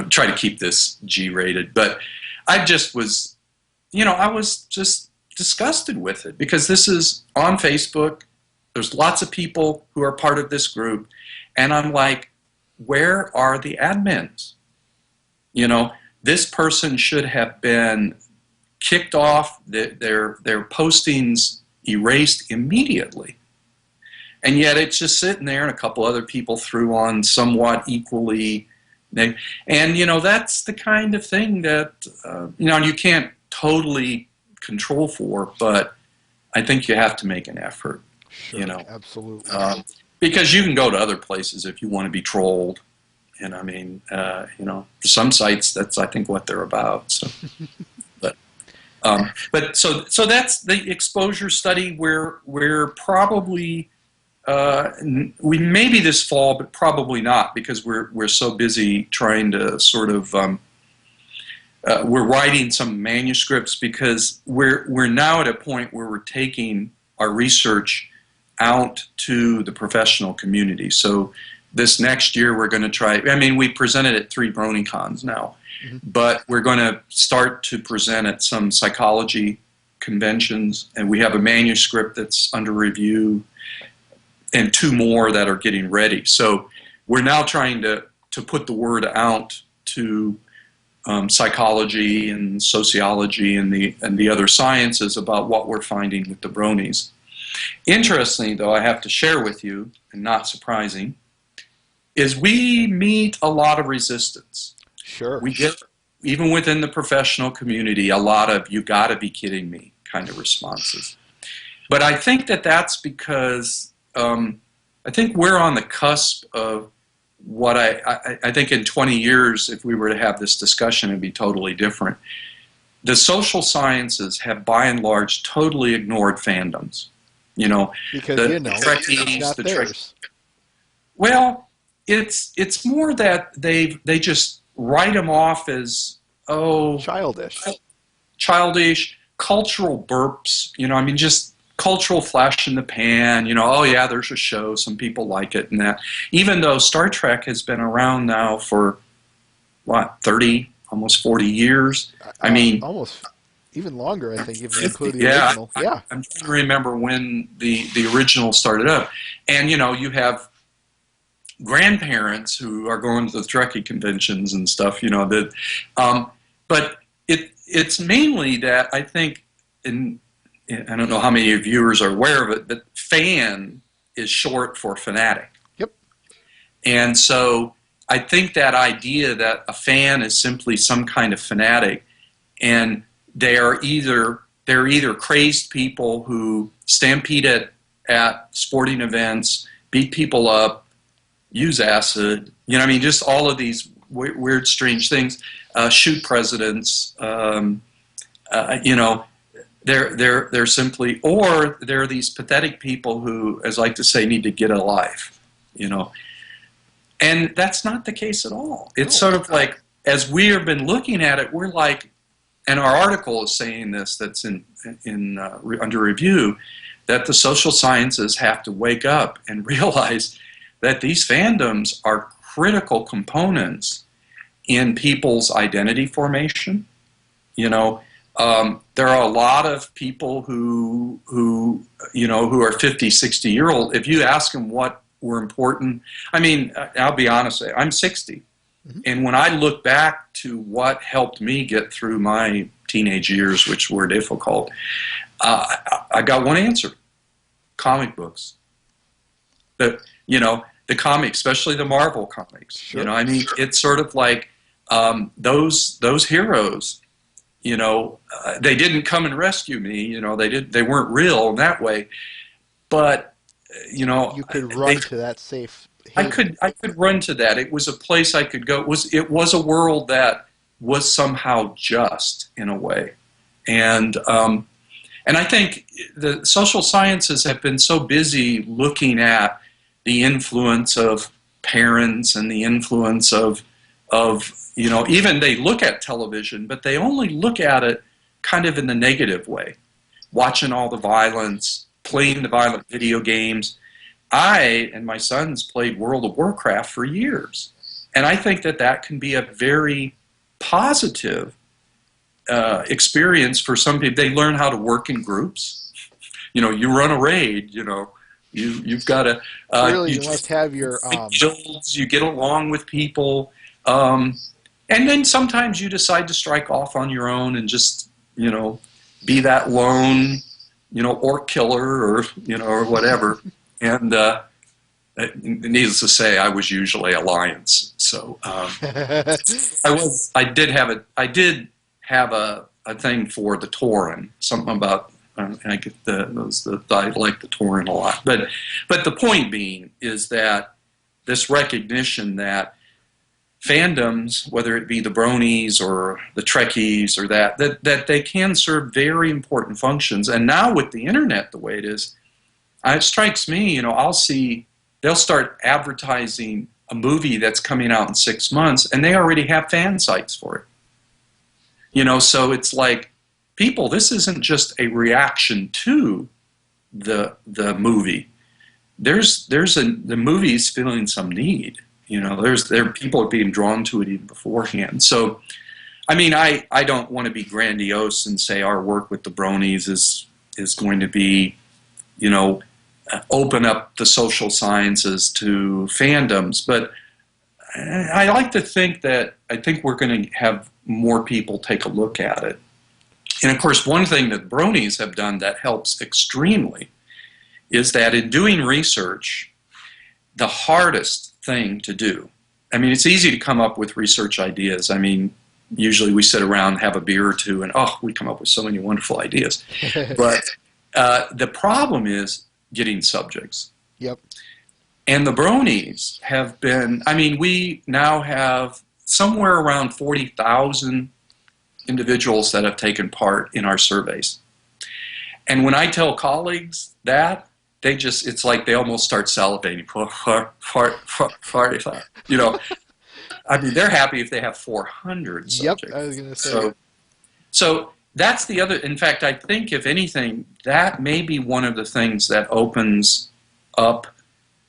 S2: try to keep this G-rated, but I just was, you know, I was just disgusted with it, because this is on Facebook. There's lots of people who are part of this group, and I'm like, where are the admins? You know, this person should have been kicked off, their postings erased immediately. And yet it's just sitting there, and a couple other people threw on somewhat equally. And, you know, that's the kind of thing that, you know, you can't totally control for, but I think you have to make an effort,
S1: Sure,
S2: you know.
S1: absolutely.
S2: Because you can go to other places if you want to be trolled. And I mean, you know, for some sites, that's, I think, what they're about. So, but so that's the exposure study. We're probably we maybe this fall, but probably not, because we're so busy trying to sort of we're writing some manuscripts, because we're now at a point where we're taking our research out to the professional community. So this next year we're going to try. I mean, we presented at 3 BronyCons now. But we're going to start to present at some psychology conventions, and we have a manuscript that's under review and 2 more that are getting ready. So we're now trying to put the word out to psychology and sociology and the other sciences about what we're finding with the bronies. Interestingly, though, I have to share with you, and not surprising, is we meet a lot of resistance.
S1: Sure.
S2: We get, even within the professional community, a lot of "you got to be kidding me" kind of responses. But I think that that's because I think we're on the cusp of what I think in 20 years, if we were to have this discussion, it'd be totally different. The social sciences have, by and large, totally ignored fandoms. You know,
S1: because
S2: the
S1: you know,
S2: Trekkies,
S1: not
S2: the
S1: theirs.
S2: Well, it's more that they just write them off as, oh, childish, cultural burps, you know, I mean, just cultural flash in the pan, you know, oh yeah, there's a show, some people like it and that. Even though Star Trek has been around now for, what, 30, almost 40 years? I mean...
S1: almost even longer, I think, if you include the
S2: yeah,
S1: original. Yeah,
S2: I'm trying to remember when the original started up. And, you know, you have grandparents who are going to the Trekkie conventions and stuff, you know, that, but it's mainly that I think, I don't know how many of viewers are aware of it, but fan is short for fanatic.
S1: Yep.
S2: And so I think that idea that a fan is simply some kind of fanatic, and they're either crazed people who stampede at sporting events, beat people up, use acid, you know, I mean, just all of these weird, strange things, shoot presidents, you know, they're simply, or they're these pathetic people who, as I like to say, need to get a life, you know. And that's not the case at all. It's sort of like, as we have been looking at it, we're like, and our article is saying this, that's under review, that the social sciences have to wake up and realize that these fandoms are critical components in people's identity formation. You know, there are a lot of people who you know, who are 50, 60-year-old. If you ask them what were important, I mean, I'll be honest, I'm 60. And when I look back to what helped me get through my teenage years, which were difficult, I got one answer: comic books. You know, the comics, especially the Marvel comics. Sure. You know, I mean, it's sort of like those heroes. You know, they didn't come and rescue me. You know, they weren't real in that way. But you know,
S1: you could run to that safe
S2: haven. I could run to that. It was a place I could go. It was a world that was somehow just in a way, and I think the social sciences have been so busy looking at the influence of parents and the influence of you know, even they look at television, but they only look at it kind of in the negative way, watching all the violence, playing the violent video games. I and my sons played World of Warcraft for years, and I think that can be a very positive experience for some people. They learn how to work in groups. You know, you run a raid, you know, You've got to
S1: Clearly,
S2: you
S1: you must have your
S2: join guilds, you get along with people, um, and then sometimes you decide to strike off on your own and just be that lone orc killer or whatever. And needless to say, I was usually alliance. So I did have a thing for the Tauren. Something about I get I like the Tauren a lot. But the point being is that this recognition that fandoms, whether it be the bronies or the Trekkies or that they can serve very important functions. And now with the internet the way it is, it strikes me, I'll see they'll start advertising a movie that's coming out in 6 months, and they already have fan sites for it. So it's like, people, this isn't just a reaction to the movie. The movie's feeling some need. People are being drawn to it even beforehand. So, I mean, I don't want to be grandiose and say our work with the bronies is going to be, open up the social sciences to fandoms, but I like to think that I think we're going to have more people take a look at it. And of course, one thing that bronies have done that helps extremely is that in doing research, the hardest thing to do, I mean, it's easy to come up with research ideas. I mean, usually we sit around, have a beer or two, and we come up with so many wonderful ideas. But the problem is getting subjects.
S1: Yep.
S2: And the bronies have been, I mean, we now have somewhere around 40,000 individuals that have taken part in our surveys. And when I tell colleagues that, it's like they almost start salivating. I mean, they're happy if they have 400 subjects.
S1: Yep, I was going to say.
S2: So that's the other, in fact, I think if anything, that may be one of the things that opens up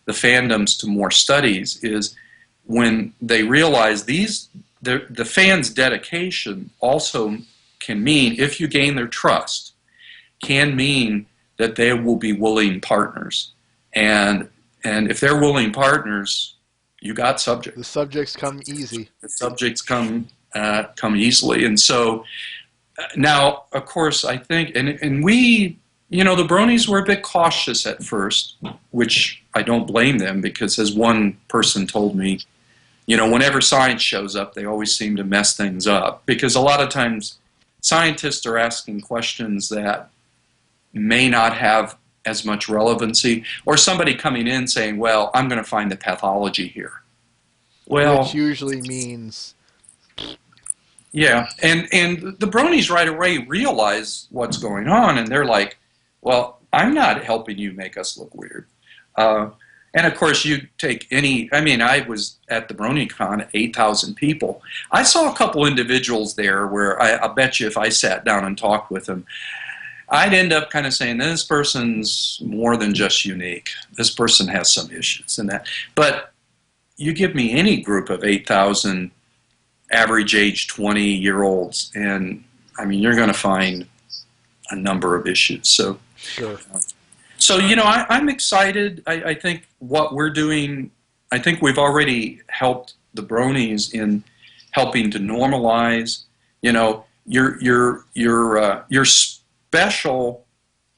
S2: the fandoms to more studies is when they realize the fans' dedication also can mean, if you gain their trust, can mean that they will be willing partners. And if they're willing partners, you got subjects.
S1: The subjects come easy.
S2: The subjects come easily. And so now, of course, I think, and we, the bronies were a bit cautious at first, which I don't blame them, because as one person told me, whenever science shows up, they always seem to mess things up, because a lot of times scientists are asking questions that may not have as much relevancy, or somebody coming in saying, well, I'm going to find the pathology here. Well,
S1: which usually means...
S2: Yeah, and the bronies right away realize what's going on, and they're like, well, I'm not helping you make us look weird. And of course, you take I was at the BronyCon, 8,000 people. I saw a couple individuals there where I bet you if I sat down and talked with them, I'd end up kind of saying, this person's more than just unique. This person has some issues and that. But you give me any group of 8,000 average age 20-year-olds, and I mean, you're going to find a number of issues. So,
S1: sure.
S2: So I'm excited. I think what we're doing, I think we've already helped the bronies in helping to normalize. You're special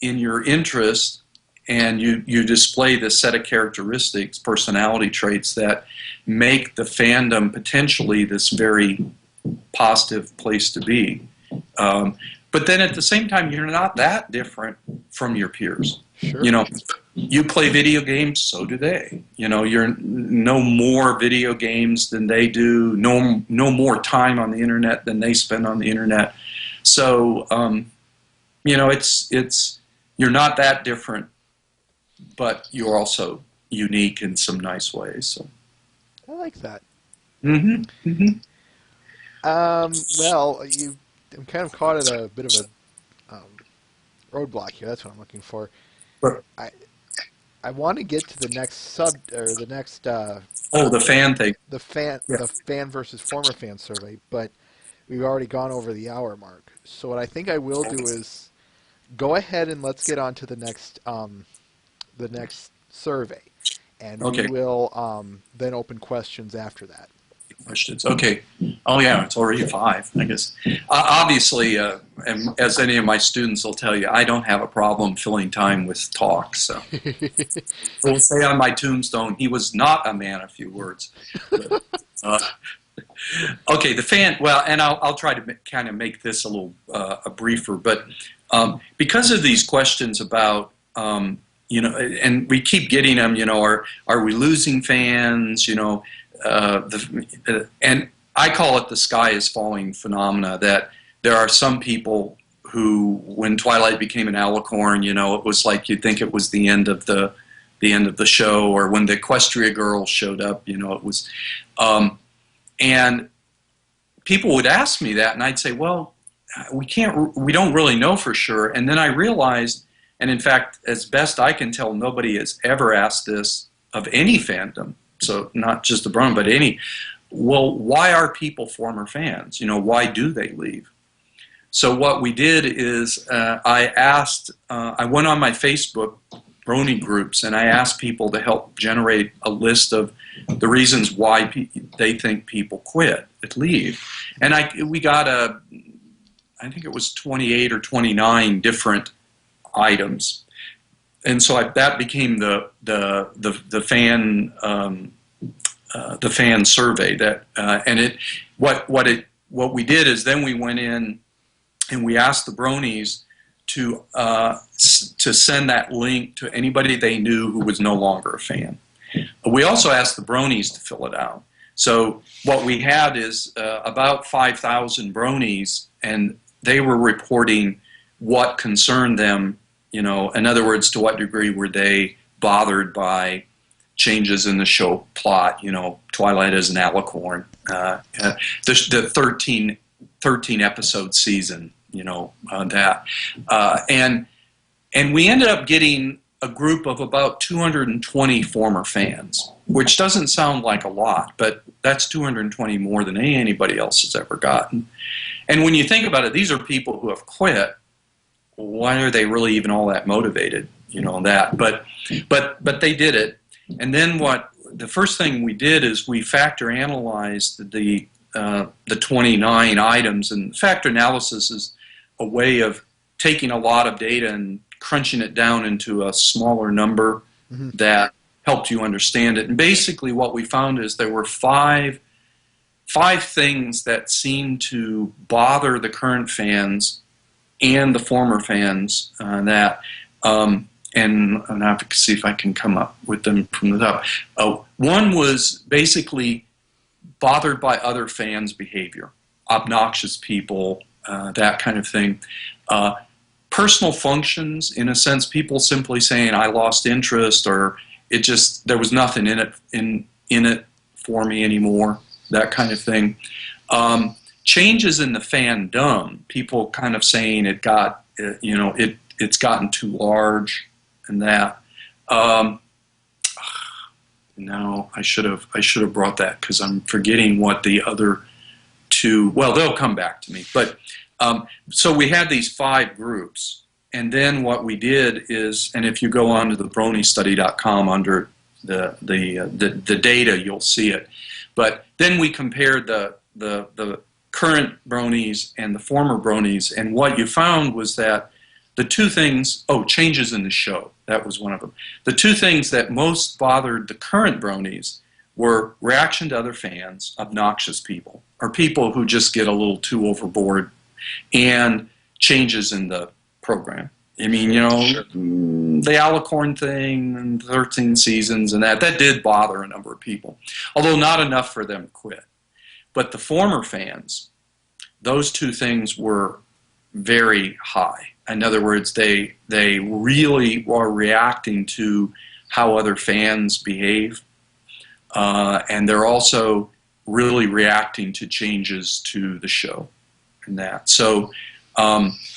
S2: in your interest, and you display this set of characteristics, personality traits that make the fandom potentially this very positive place to be. But then at the same time, you're not that different from your peers.
S1: Sure.
S2: You play video games, so do they. You're no more video games than they do, no more time on the internet than they spend on the internet. So, it's you're not that different, but you're also unique in some nice ways. So.
S1: I like that.
S2: Mm-hmm. Mm-hmm.
S1: Well, I'm kind of caught at a bit of a roadblock here. That's what I'm looking for.
S2: Sure.
S1: I want to get to the next the
S2: fan thing.
S1: The fan versus former fan survey, but we've already gone over the hour mark. So what I think I will do is go ahead and let's get on to the next survey, and we
S2: Okay.
S1: will then open questions after that.
S2: Questions. Okay. Oh yeah, it's already 5, I guess. Obviously, and as any of my students will tell you, I don't have a problem filling time with talk. So we'll say on my tombstone, he was not a man of few words. But, okay, the fan. Well, and I'll try to kind of make this a little briefer, but because of these questions about and we keep getting them. Are we losing fans? And I call it the sky is falling phenomena. That there are some people who, when Twilight became an alicorn, it was like you'd think it was the end of the show, or when the Equestria girls showed up, it was. And people would ask me that, and I'd say, well, we don't really know for sure. And then I realized, and in fact, as best I can tell, nobody has ever asked this of any fandom. So not just the Brony, but any. Well, why are people former fans? Why do they leave? So what we did is I went on my Facebook Brony groups, and I asked people to help generate a list of the reasons why they think people quit, leave. And we got I think it was 28 or 29 different items. And so that became the fan the fan survey. That and what we did is then we went in and we asked the Bronies to send that link to anybody they knew who was no longer a fan. We also asked the Bronies to fill it out. So what we had is about 5,000 Bronies, and they were reporting what concerned them. In other words, to what degree were they bothered by changes in the show plot? Twilight as an alicorn, the 13 episode season. That, and we ended up getting a group of about 220 former fans, which doesn't sound like a lot, but that's 220 more than anybody else has ever gotten. And when you think about it, these are people who have quit. Why are they really even all that motivated? But they did it. And then the first thing we did is we factor analyzed the 29 items, and factor analysis is a way of taking a lot of data and crunching it down into a smaller number that helped you understand it. And basically what we found is there were five things that seemed to bother the current fans and the former fans and I have to see if I can come up with them from the top. One was basically bothered by other fans' behavior, obnoxious people, that kind of thing. Personal functions, in a sense, people simply saying, I lost interest, or there was nothing in it for me anymore, that kind of thing. Changes in the fandom, people kind of saying it's gotten too large, and that. No, I should have brought that, because I'm forgetting what the other two. Well, they'll come back to me. But so we had these 5 groups, and then what we did is, and if you go on to the BronyStudy.com under the data, you'll see it. But then we compared the current Bronies and the former Bronies, and what you found was that the 2 things, changes in the show, that was one of them. The 2 things that most bothered the current Bronies were reaction to other fans, obnoxious people, or people who just get a little too overboard, and changes in the program. I mean, the alicorn thing and 13 seasons and that did bother a number of people, although not enough for them to quit. But the former fans, those 2 things were very high. In other words, they really are reacting to how other fans behave, and they're also really reacting to changes to the show and that. So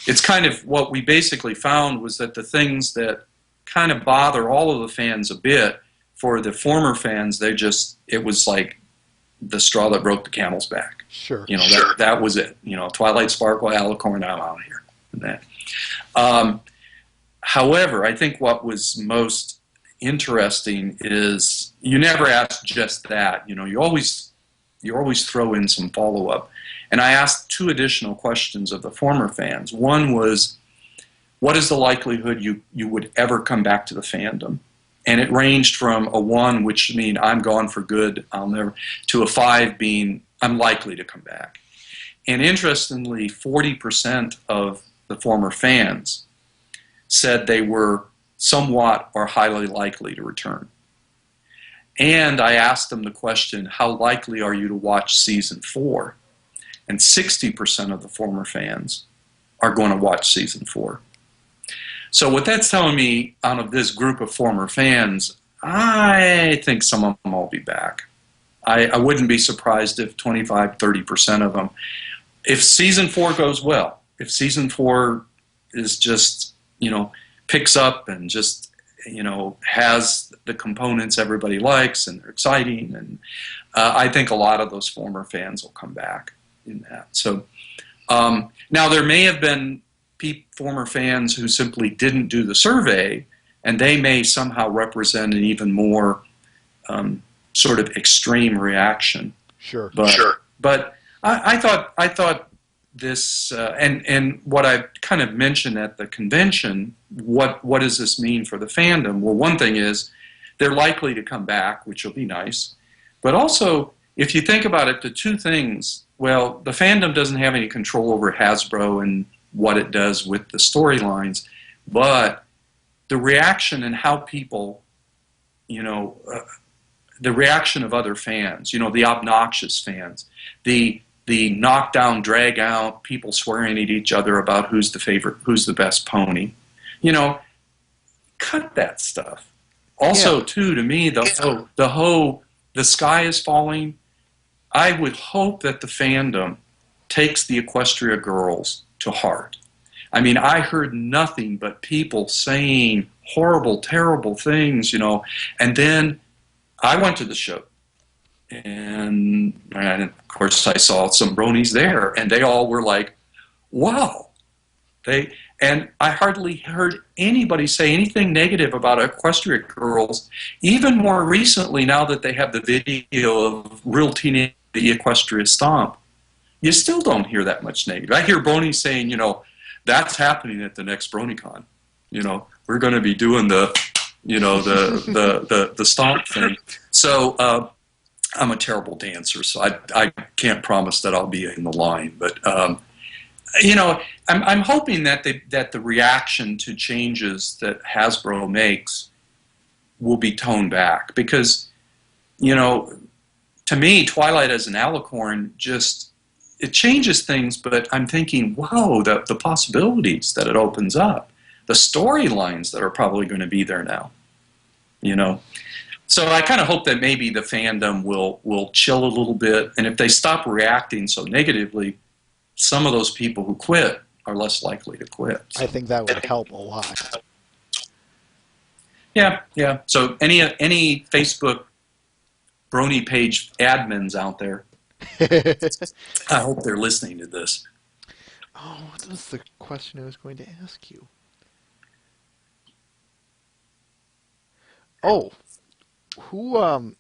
S2: it's kind of what we basically found was that the things that kind of bother all of the fans a bit, for the former fans, it was like the straw that broke the camel's back.
S1: Sure.
S2: That was it. Twilight Sparkle, alicorn, I'm out of here. And that. However, I think what was most interesting is you never ask just that. You always throw in some follow-up. And I asked two additional questions of the former fans. One was, what is the likelihood you would ever come back to the fandom? And it ranged from a 1, which means I'm gone for good, I'll never, to a 5 being I'm likely to come back. And interestingly, 40% of the former fans said they were somewhat or highly likely to return. And I asked them the question, how likely are you to watch season 4? And 60% of the former fans are going to watch season 4. So what that's telling me, out of this group of former fans, I think some of them will be back. I wouldn't be surprised if 25, 30% of them, if season 4 goes well, if season 4 is just, picks up and just, has the components everybody likes and they're exciting, and I think a lot of those former fans will come back in that. So now there may have been former fans who simply didn't do the survey, and they may somehow represent an even more sort of extreme reaction.
S1: Sure.
S2: But I thought this, and what I kind of mentioned at the convention, what does this mean for the fandom? Well, one thing is they're likely to come back, which will be nice. But also, if you think about it, the two things, well, the fandom doesn't have any control over Hasbro and what it does with the storylines, but the reaction and how people, the reaction of other fans, the obnoxious fans, the knockdown, drag out, people swearing at each other about who's the favorite, who's the best pony, cut that stuff. Also, too, to me, the sky is falling. I would hope that the fandom takes the Equestria girls to heart. I mean, I heard nothing but people saying horrible, terrible things, and then I went to the show, and of course I saw some bronies there, and they all were like, wow. And I hardly heard anybody say anything negative about Equestria girls, even more recently now that they have the video of Real Teenage Equestria Stomp. You still don't hear that much negative. I hear bronies saying, that's happening at the next BronyCon. We're going to be doing the stomp thing. So I'm a terrible dancer, so I can't promise that I'll be in the line. But I'm hoping that the reaction to changes that Hasbro makes will be toned back, because to me, Twilight as an alicorn it changes things. But I'm thinking, wow, the possibilities that it opens up, the storylines that are probably going to be there now. So I kind of hope that maybe the fandom will chill a little bit, and if they stop reacting so negatively, some of those people who quit are less likely to quit. So.
S1: I think that would help a lot.
S2: Yeah. So any Facebook Brony page admins out there, I hope they're listening to this.
S1: Oh, what was the question I was going to ask you? Oh, who, of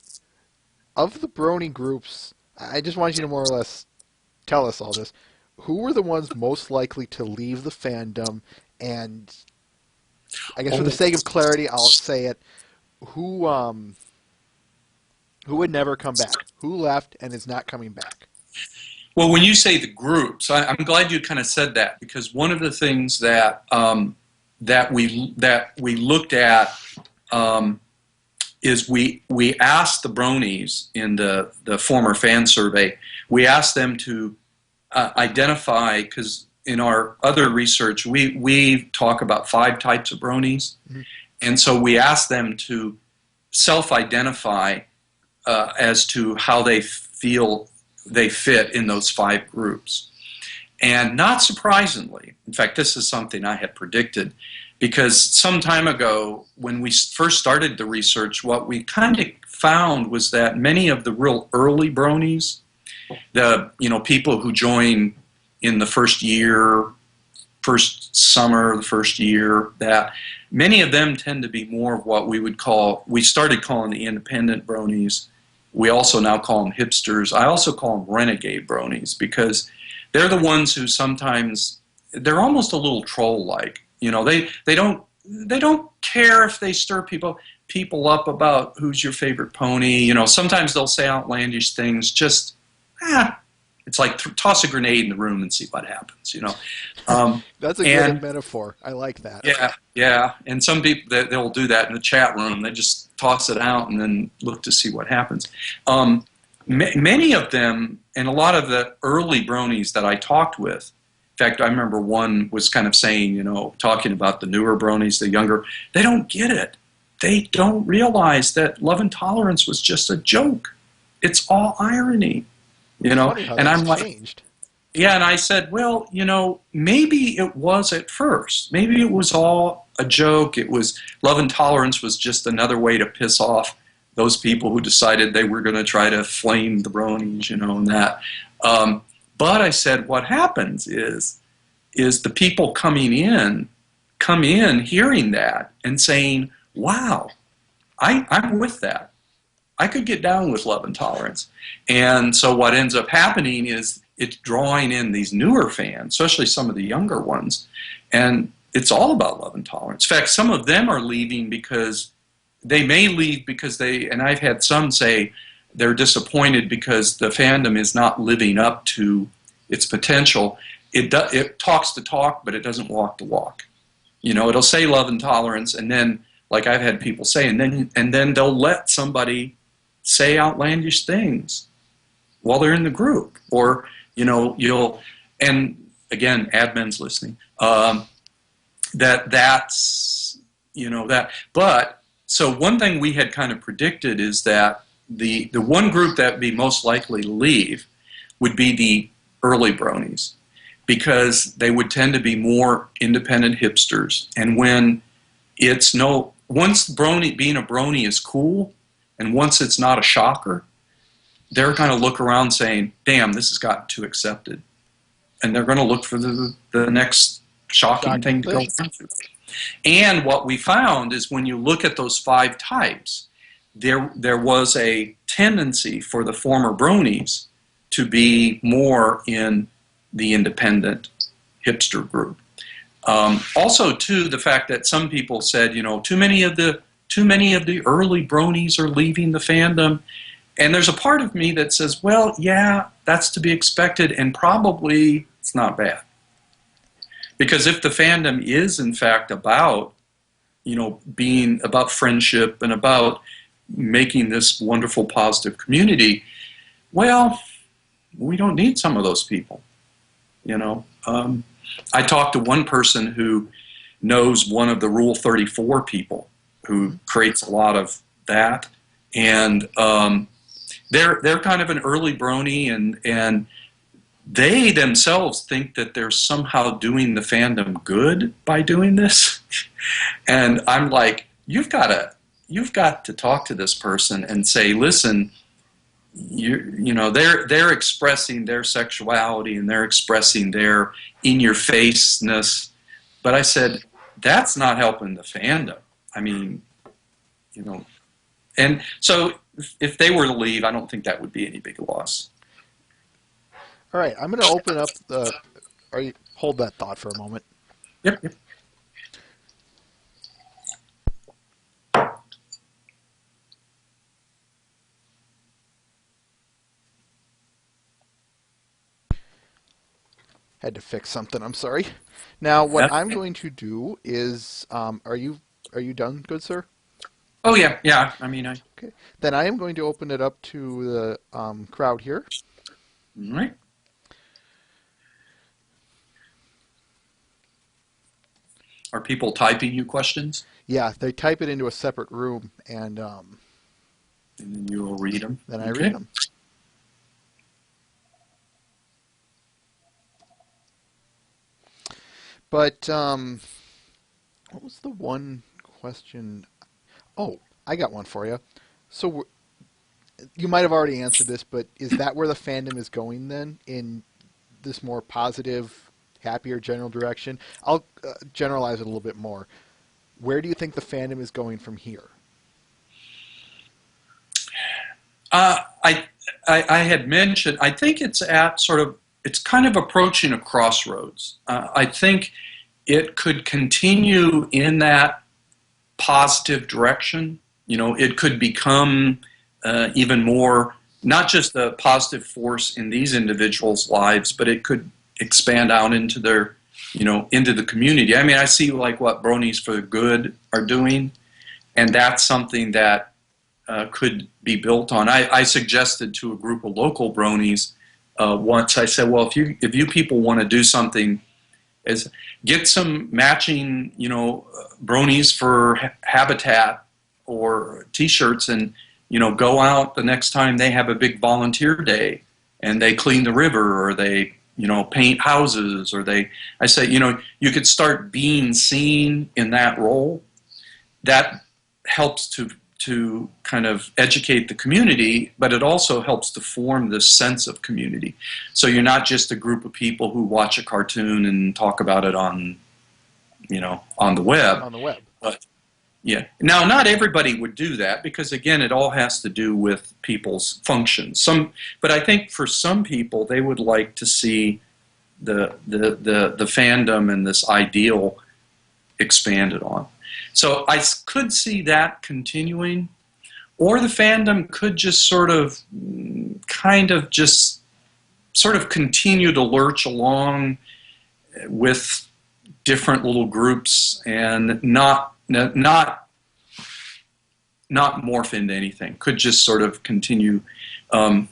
S1: the Brony groups, I just want you to more or less tell us all this. Who were the ones most likely to leave the fandom? And I guess for the sake of clarity, I'll say it. Who would never come back? Who left and is not coming back?
S2: Well, when you say the groups, I'm glad you kind of said that, because one of the things that we looked at is we asked the bronies in the former fan survey. We asked them to identify, because in our other research we talk about 5 types of bronies, and so we asked them to self-identify as to how they feel they fit in those 5 groups. And not surprisingly, in fact, this is something I had predicted, because some time ago when we first started the research, what we kind of found was that many of the real early bronies, the people who join in the first year, first summer, the first year, that many of them tend to be more of what we started calling the independent bronies. We also now call them hipsters. I also call them renegade bronies because they're the ones who sometimes, they're almost a little troll-like. They don't care if they stir people up about who's your favorite pony. Sometimes they'll say outlandish things. Just it's like toss a grenade in the room and see what happens.
S1: That's a good metaphor. I like that.
S2: Yeah, yeah. And some people they'll do that in the chat room. They just toss it out and then look to see what happens. Many of them, and a lot of the early bronies that I talked with. In fact, I remember one was kind of saying, talking about the newer bronies, the younger, they don't get it. They don't realize that love and tolerance was just a joke. It's all irony,
S1: It's funny how
S2: And
S1: that's
S2: I'm like,
S1: changed.
S2: yeah, and I said, well, maybe it was at first. Maybe it was all a joke. It was love and tolerance was just another way to piss off those people who decided they were going to try to flame the bronies, and that. But I said, what happens is the people come in hearing that and saying, wow, I'm with that. I could get down with love and tolerance. And so what ends up happening is it's drawing in these newer fans, especially some of the younger ones, and it's all about love and tolerance. In fact, some of them are leaving because they may leave because and I've had some say they're disappointed because the fandom is not living up to its potential. It talks the talk, but it doesn't walk the walk. It'll say love and tolerance, and then, like I've had people say, and then they'll let somebody say outlandish things while they're in the group, or and again, admin's listening. That's that. But so one thing we had kind of predicted is that the one group that would be most likely to leave would be the early bronies, because they would tend to be more independent hipsters. And when once being a brony is cool, and once it's not a shocker, they're going to look around saying, damn, this has gotten too accepted. And they're going to look for the next shocking thing to go into. And what we found is when you look at those 5 types, there was a tendency for the former bronies to be more in the independent hipster group. Also, too, the fact that some people said, too many of the early bronies are leaving the fandom. And there's a part of me that says, well, yeah, that's to be expected, and probably it's not bad. Because if the fandom is, in fact, about, being about friendship and about making this wonderful, positive community, well, we don't need some of those people, I talked to one person who knows one of the Rule 34 people who creates a lot of that, and they're kind of an early brony, and they themselves think that they're somehow doing the fandom good by doing this. And I'm like, you've got to talk to this person and say, listen, they're expressing their sexuality and they're expressing their in-your-faceness. But I said, that's not helping the fandom. I mean, and so if they were to leave, I don't think that would be any big loss.
S1: All right, I'm going to open up hold that thought for a moment.
S2: Yep.
S1: Had to fix something. I'm sorry. Now, what I'm going to do is, are you done, good sir?
S2: Oh yeah.
S1: Okay. Then I am going to open it up to the crowd here.
S2: All right. Are people typing you questions?
S1: Yeah, they type it into a separate room, and
S2: then you will read them.
S1: Then I read them. But what was the one question? Oh, I got one for you. So you might have already answered this, but is that where the fandom is going then, in this more positive happier general direction. I'll generalize it a little bit more. Where do you think the fandom is going from here?
S2: I had mentioned, I think it's at it's kind of approaching a crossroads. I think it could continue in that positive direction. It could become even more, not just a positive force in these individuals' lives, but it could expand out into into the community. I mean, I see like what Bronies for Good are doing, and that's something that could be built on. I suggested to a group of local Bronies once. I said, well, if you people want to do something, is get some matching, Bronies for Habitat or T-shirts, and go out the next time they have a big volunteer day, and they clean the river, or they paint houses, or I say, you could start being seen in that role. That helps to kind of educate the community, but it also helps to form this sense of community. So you're not just a group of people who watch a cartoon and talk about it on the web.
S1: On the web.
S2: But, yeah. Now, not everybody would do that, because again, it all has to do with people's functions. But I think for some people, they would like to see the fandom and this ideal expanded on. So I could see that continuing, or the fandom could just sort of continue to lurch along with different little groups and not morph into anything. Could just sort of continue. I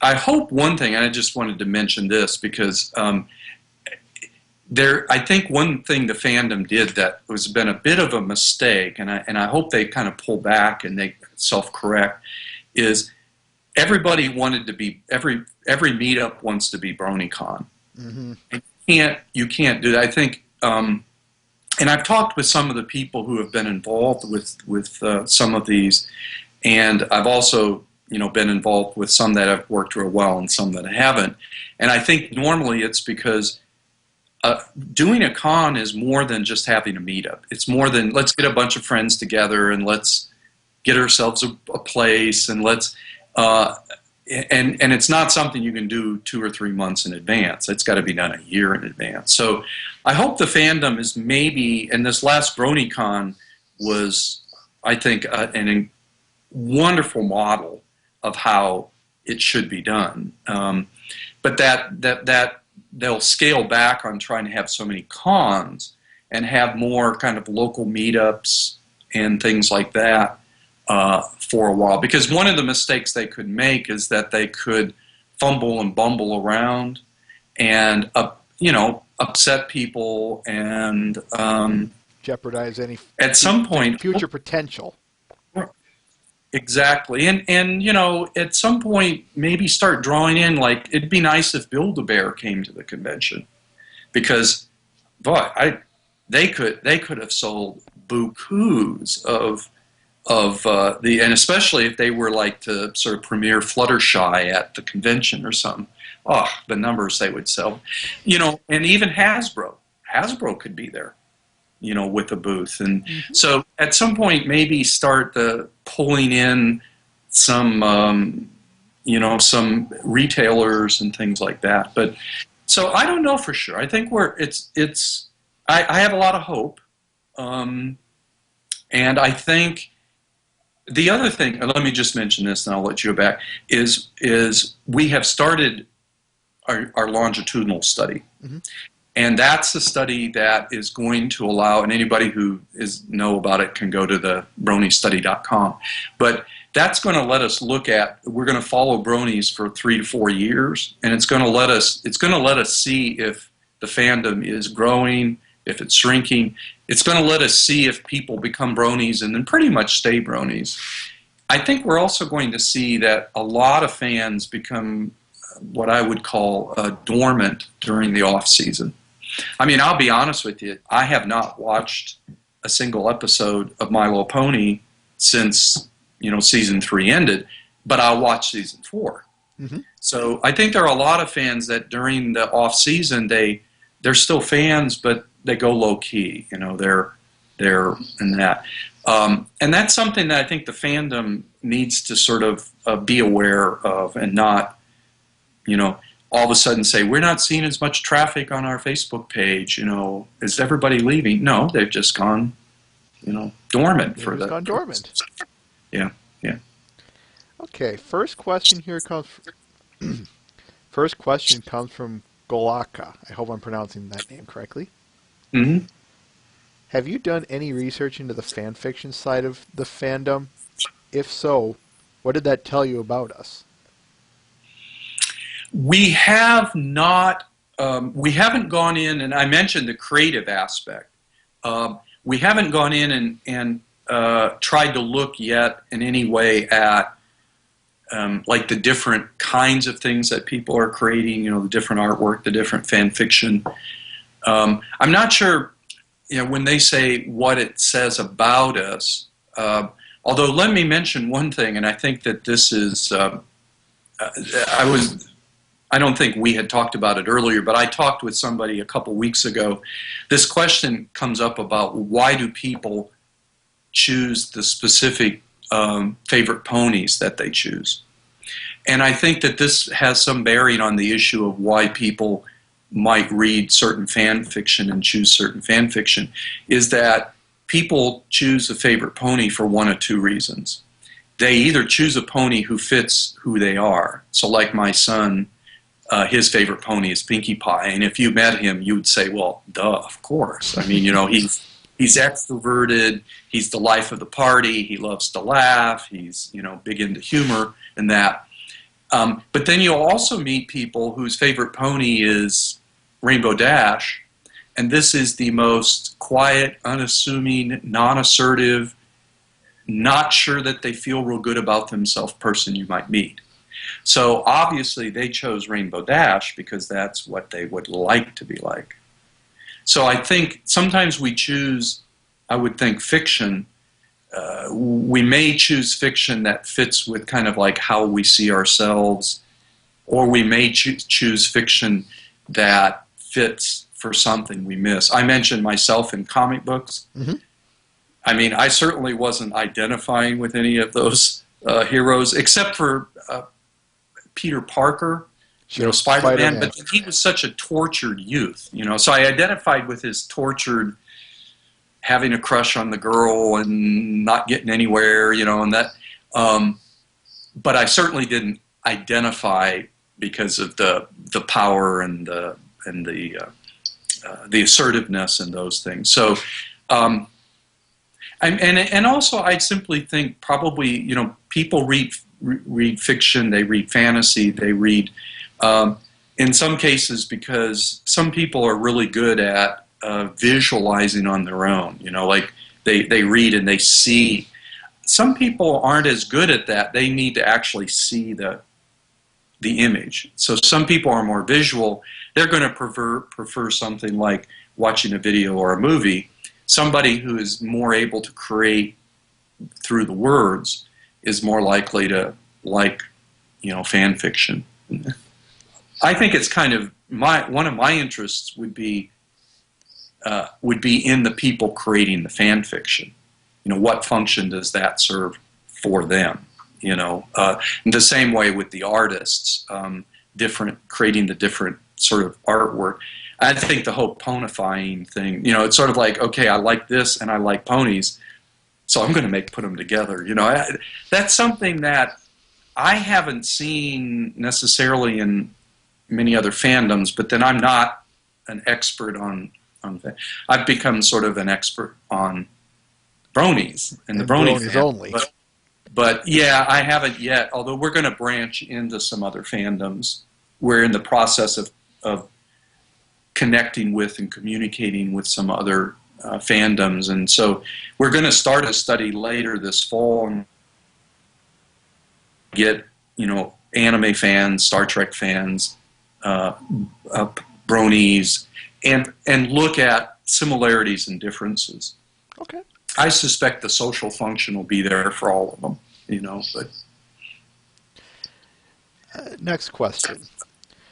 S2: hope one thing, and I just wanted to mention this because I think one thing the fandom did that was been a bit of a mistake, and I hope they kind of pull back and they self-correct, is everybody wanted to be, every meetup wants to be BronyCon. Mm-hmm. You can't do that. I think, and I've talked with some of the people who have been involved with some of these, and I've also been involved with some that have worked real well and some that haven't. And I think normally it's because doing a con is more than just having a meetup. It's more than let's get a bunch of friends together and let's get ourselves a place, and let's and it's not something you can do 2 or 3 months in advance. It's got to be done a year in advance. So I hope the fandom is maybe, and this last BronyCon was, I think, a wonderful model of how it should be done. But that they'll scale back on trying to have so many cons and have more kind of local meetups and things like that for a while. Because one of the mistakes they could make is that they could fumble and bumble around and upset people and
S1: jeopardize any
S2: at some point
S1: future potential.
S2: Exactly, and at some point maybe start drawing in, like, it'd be nice if Build-A-Bear came to the convention, because boy, they could have sold bukus of and especially if they were like to sort of premiere Fluttershy at the convention or something. Oh, the numbers they would sell, and even Hasbro could be there, with a booth. And mm-hmm. So at some point, maybe start pulling in some, some retailers and things like that. But so I don't know for sure. I think I have a lot of hope. And I think the other thing, let me just mention this and I'll let you go back, is we have started our longitudinal study. Mm-hmm. And that's the study that is going to allow, and anybody who know about it can go to the BronyStudy.com. But that's going to let us we're going to follow Bronies for 3 to 4 years, and it's going to let us see if the fandom is growing, if it's shrinking. It's going to let us see if people become Bronies and then pretty much stay Bronies. I think we're also going to see that a lot of fans become what I would call dormant during the off season. I mean, I'll be honest with you, I have not watched a single episode of My Little Pony since, season 3 ended, but I'll watch season 4.
S1: Hmm.
S2: So I think there are a lot of fans that during the off season they're still fans, but they go low key. They're in that, and that's something that I think the fandom needs to sort of be aware of, and not all of a sudden say we're not seeing as much traffic on our Facebook page. Is everybody leaving? No, they've just gone dormant
S1: They've
S2: for
S1: just
S2: the
S1: gone dormant.
S2: yeah yeah.
S1: Okay, first question here comes. First question comes from Golaka. I hope I'm pronouncing that name correctly.
S2: Hmm.
S1: Have you done any research into the fan fiction side of the fandom? If so, what did that tell you about us?
S2: We have not. We haven't gone in, and I mentioned the creative aspect. We haven't gone in and tried to look yet in any way at like the different kinds of things that people are creating. The different artwork, the different fan fiction. I'm not sure. When they say what it says about us. Although, let me mention one thing, and I think that this is. I don't think we had talked about it earlier, but I talked with somebody a couple weeks ago. This question comes up about why do people choose the specific favorite ponies that they choose. And I think that this has some bearing on the issue of why people might read certain fan fiction and choose certain fan fiction, is that people choose a favorite pony for one of two reasons. They either choose a pony who fits who they are. So like my son, his favorite pony is Pinkie Pie, and if you met him, you would say, "Well, duh, of course." I mean, he's extroverted. He's the life of the party. He loves to laugh. He's big into humor and that. But then you'll also meet people whose favorite pony is Rainbow Dash, and this is the most quiet, unassuming, non-assertive, not sure that they feel real good about themselves person you might meet. So obviously they chose Rainbow Dash because that's what they would like to be like. So I think sometimes we choose, I would think, fiction. We may choose fiction that fits with kind of like how we see ourselves, or we may choose fiction that fits for something we miss. I mentioned myself in comic books.
S1: Mm-hmm.
S2: I mean, I certainly wasn't identifying with any of those heroes, except for Peter Parker,
S1: Sure,
S2: Spider-Man,
S1: Spider-Man.
S2: but he was such a tortured youth, so I identified with his tortured, having a crush on the girl and not getting anywhere, and that. But I certainly didn't identify because of the power and the assertiveness and those things. So. And also, I simply think probably people read fiction, they read fantasy, they read in some cases because some people are really good at visualizing on their own. Like they read and they see. Some people aren't as good at that. They need to actually see the image. So some people are more visual. They're going to prefer something like watching a video or a movie. Somebody who is more able to create through the words is more likely to like, fan fiction. I think it's kind of one of my interests would be in the people creating the fan fiction. What function does that serve for them? In the same way with the artists, creating the different sort of artwork. I think the whole ponifying thing, it's sort of like, okay, I like this and I like ponies, so I'm going to put them together. That's something that I haven't seen necessarily in many other fandoms, but then I'm not an expert on I've become sort of an expert on bronies and the brony
S1: bronies
S2: fandom.
S1: only.
S2: But yeah, I haven't yet, although we're going to branch into some other fandoms. We're in the process of connecting with and communicating with some other fandoms. And so we're going to start a study later this fall and get, anime fans, Star Trek fans, bronies, and look at similarities and differences.
S1: Okay.
S2: I suspect the social function will be there for all of them, but.
S1: Next question.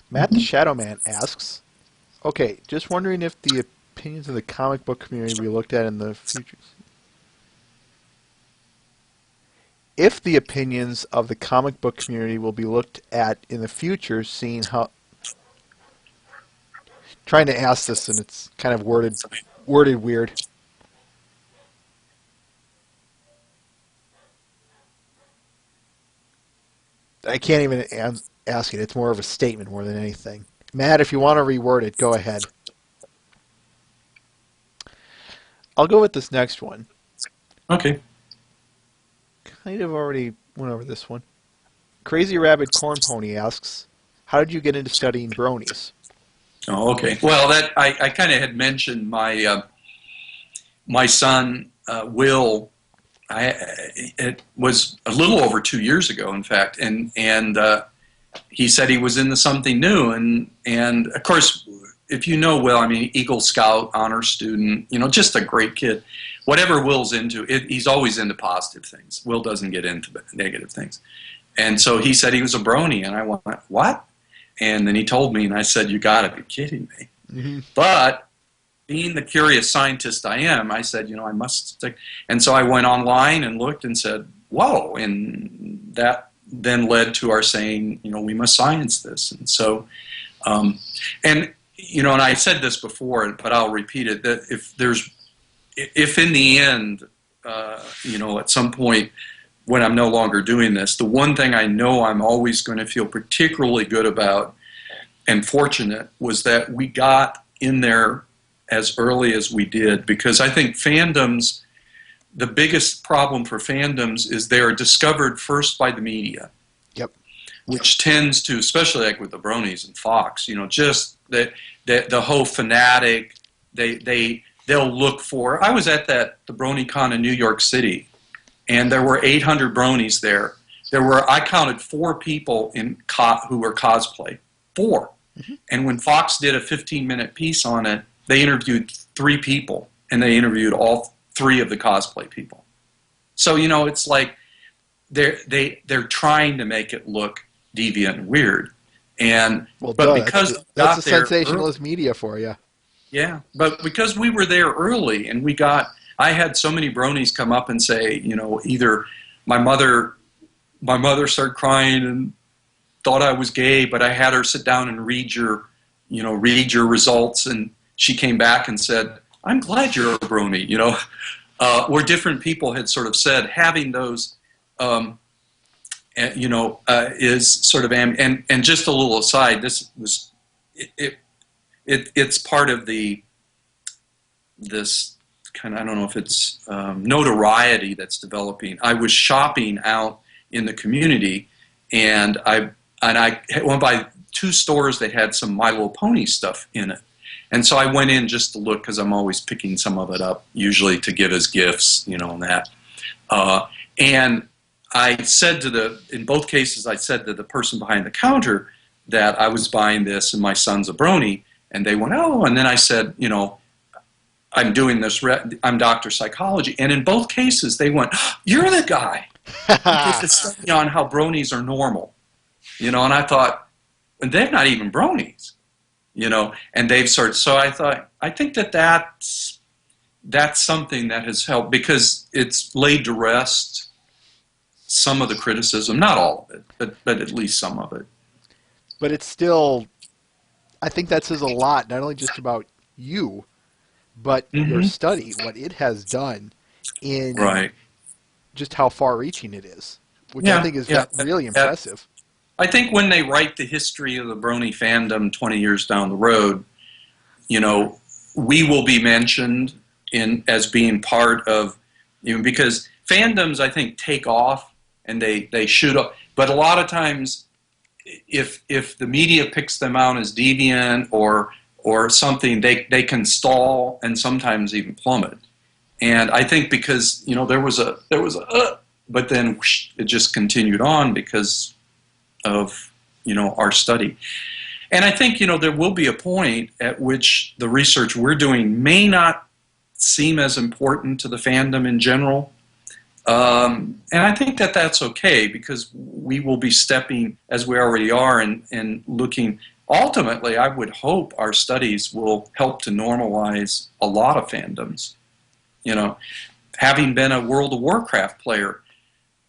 S1: Matt the Shadow Man asks, okay, just wondering if the opinions of the comic book community we looked at in the future. If the opinions of the comic book community will be looked at in the future, seeing how... Trying to ask this, and it's kind of worded weird. I can't even ask it. It's more of a statement more than anything. Matt, if you want to reword it, go ahead. I'll go with this next one.
S2: Okay.
S1: Kind of already went over this one. Crazy Rabbit Corn Pony asks, how did you get into studying bronies?
S2: Oh, okay. Well, that I kind of had mentioned my my son Will. It was a little over 2 years ago, in fact, and he said he was into something new, and of course, if you know Will, I mean, Eagle Scout, honor student, just a great kid. Whatever Will's into, he's always into positive things. Will doesn't get into negative things, and so he said he was a brony, and I went, what? And then he told me, and I said, you got to be kidding me. Mm-hmm. But being the curious scientist I am, I said, I must stick. And so I went online and looked and said, whoa. And that then led to our saying, we must science this. And so, and I said this before, but I'll repeat it, that if in the end, at some point, when I'm no longer doing this, the one thing I know I'm always going to feel particularly good about and fortunate was that we got in there as early as we did, because I think fandoms, the biggest problem for fandoms is they are discovered first by the media.
S1: Yep.
S2: Which tends to, especially like with the bronies and Fox, just that the whole fanatic, they'll look for. I was at the BronyCon in New York City, and there were 800 bronies there. I counted 4 people who were cosplay. 4. Mm-hmm. And when Fox did a 15-minute piece on it, they interviewed 3 people, and they interviewed all 3 of the cosplay people. So, it's like they're trying to make it look deviant and weird. Because
S1: that's the sensationalist media for you.
S2: Yeah, but because we were there early, and I had so many bronies come up and say, either my mother started crying and thought I was gay, but I had her sit down and read your results, and she came back and said, I'm glad you're a brony, where different people had sort of said having those, is sort of, and just a little aside, this was, it's part of this kind of, I don't know if it's notoriety that's developing. I was shopping out in the community, and I went by 2 stores that had some My Little Pony stuff in it. And so I went in just to look, because I'm always picking some of it up, usually to give as gifts, and that. And I said in both cases, I said to the person behind the counter that I was buying this and my son's a brony. And they went, oh, and then I said, I'm doing this, I'm Dr. Psychology. And in both cases, they went, you're the guy. Because it's study on how bronies are normal. And I thought, and they're not even bronies. And they've started. So I thought, I think that's something that has helped, because it's laid to rest some of the criticism, not all of it, but at least some of it.
S1: But it's still, I think that says a lot, not only just about you, but your study, what it has done in just how far-reaching it is, which I think is really impressive.
S2: I think when they write the history of the brony fandom 20 years down the road, we will be mentioned as being part of, because fandoms, I think, take off and they shoot up. But a lot of times, if the media picks them out as deviant or something, they can stall and sometimes even plummet. And I think because there was a but then whoosh, it just continued on because of our study. And I think there will be a point at which the research we're doing may not seem as important to the fandom in general. And I think that that's okay because we will be stepping, as we already are, and looking. Ultimately, I would hope our studies will help to normalize a lot of fandoms. You know, having been a World of Warcraft player,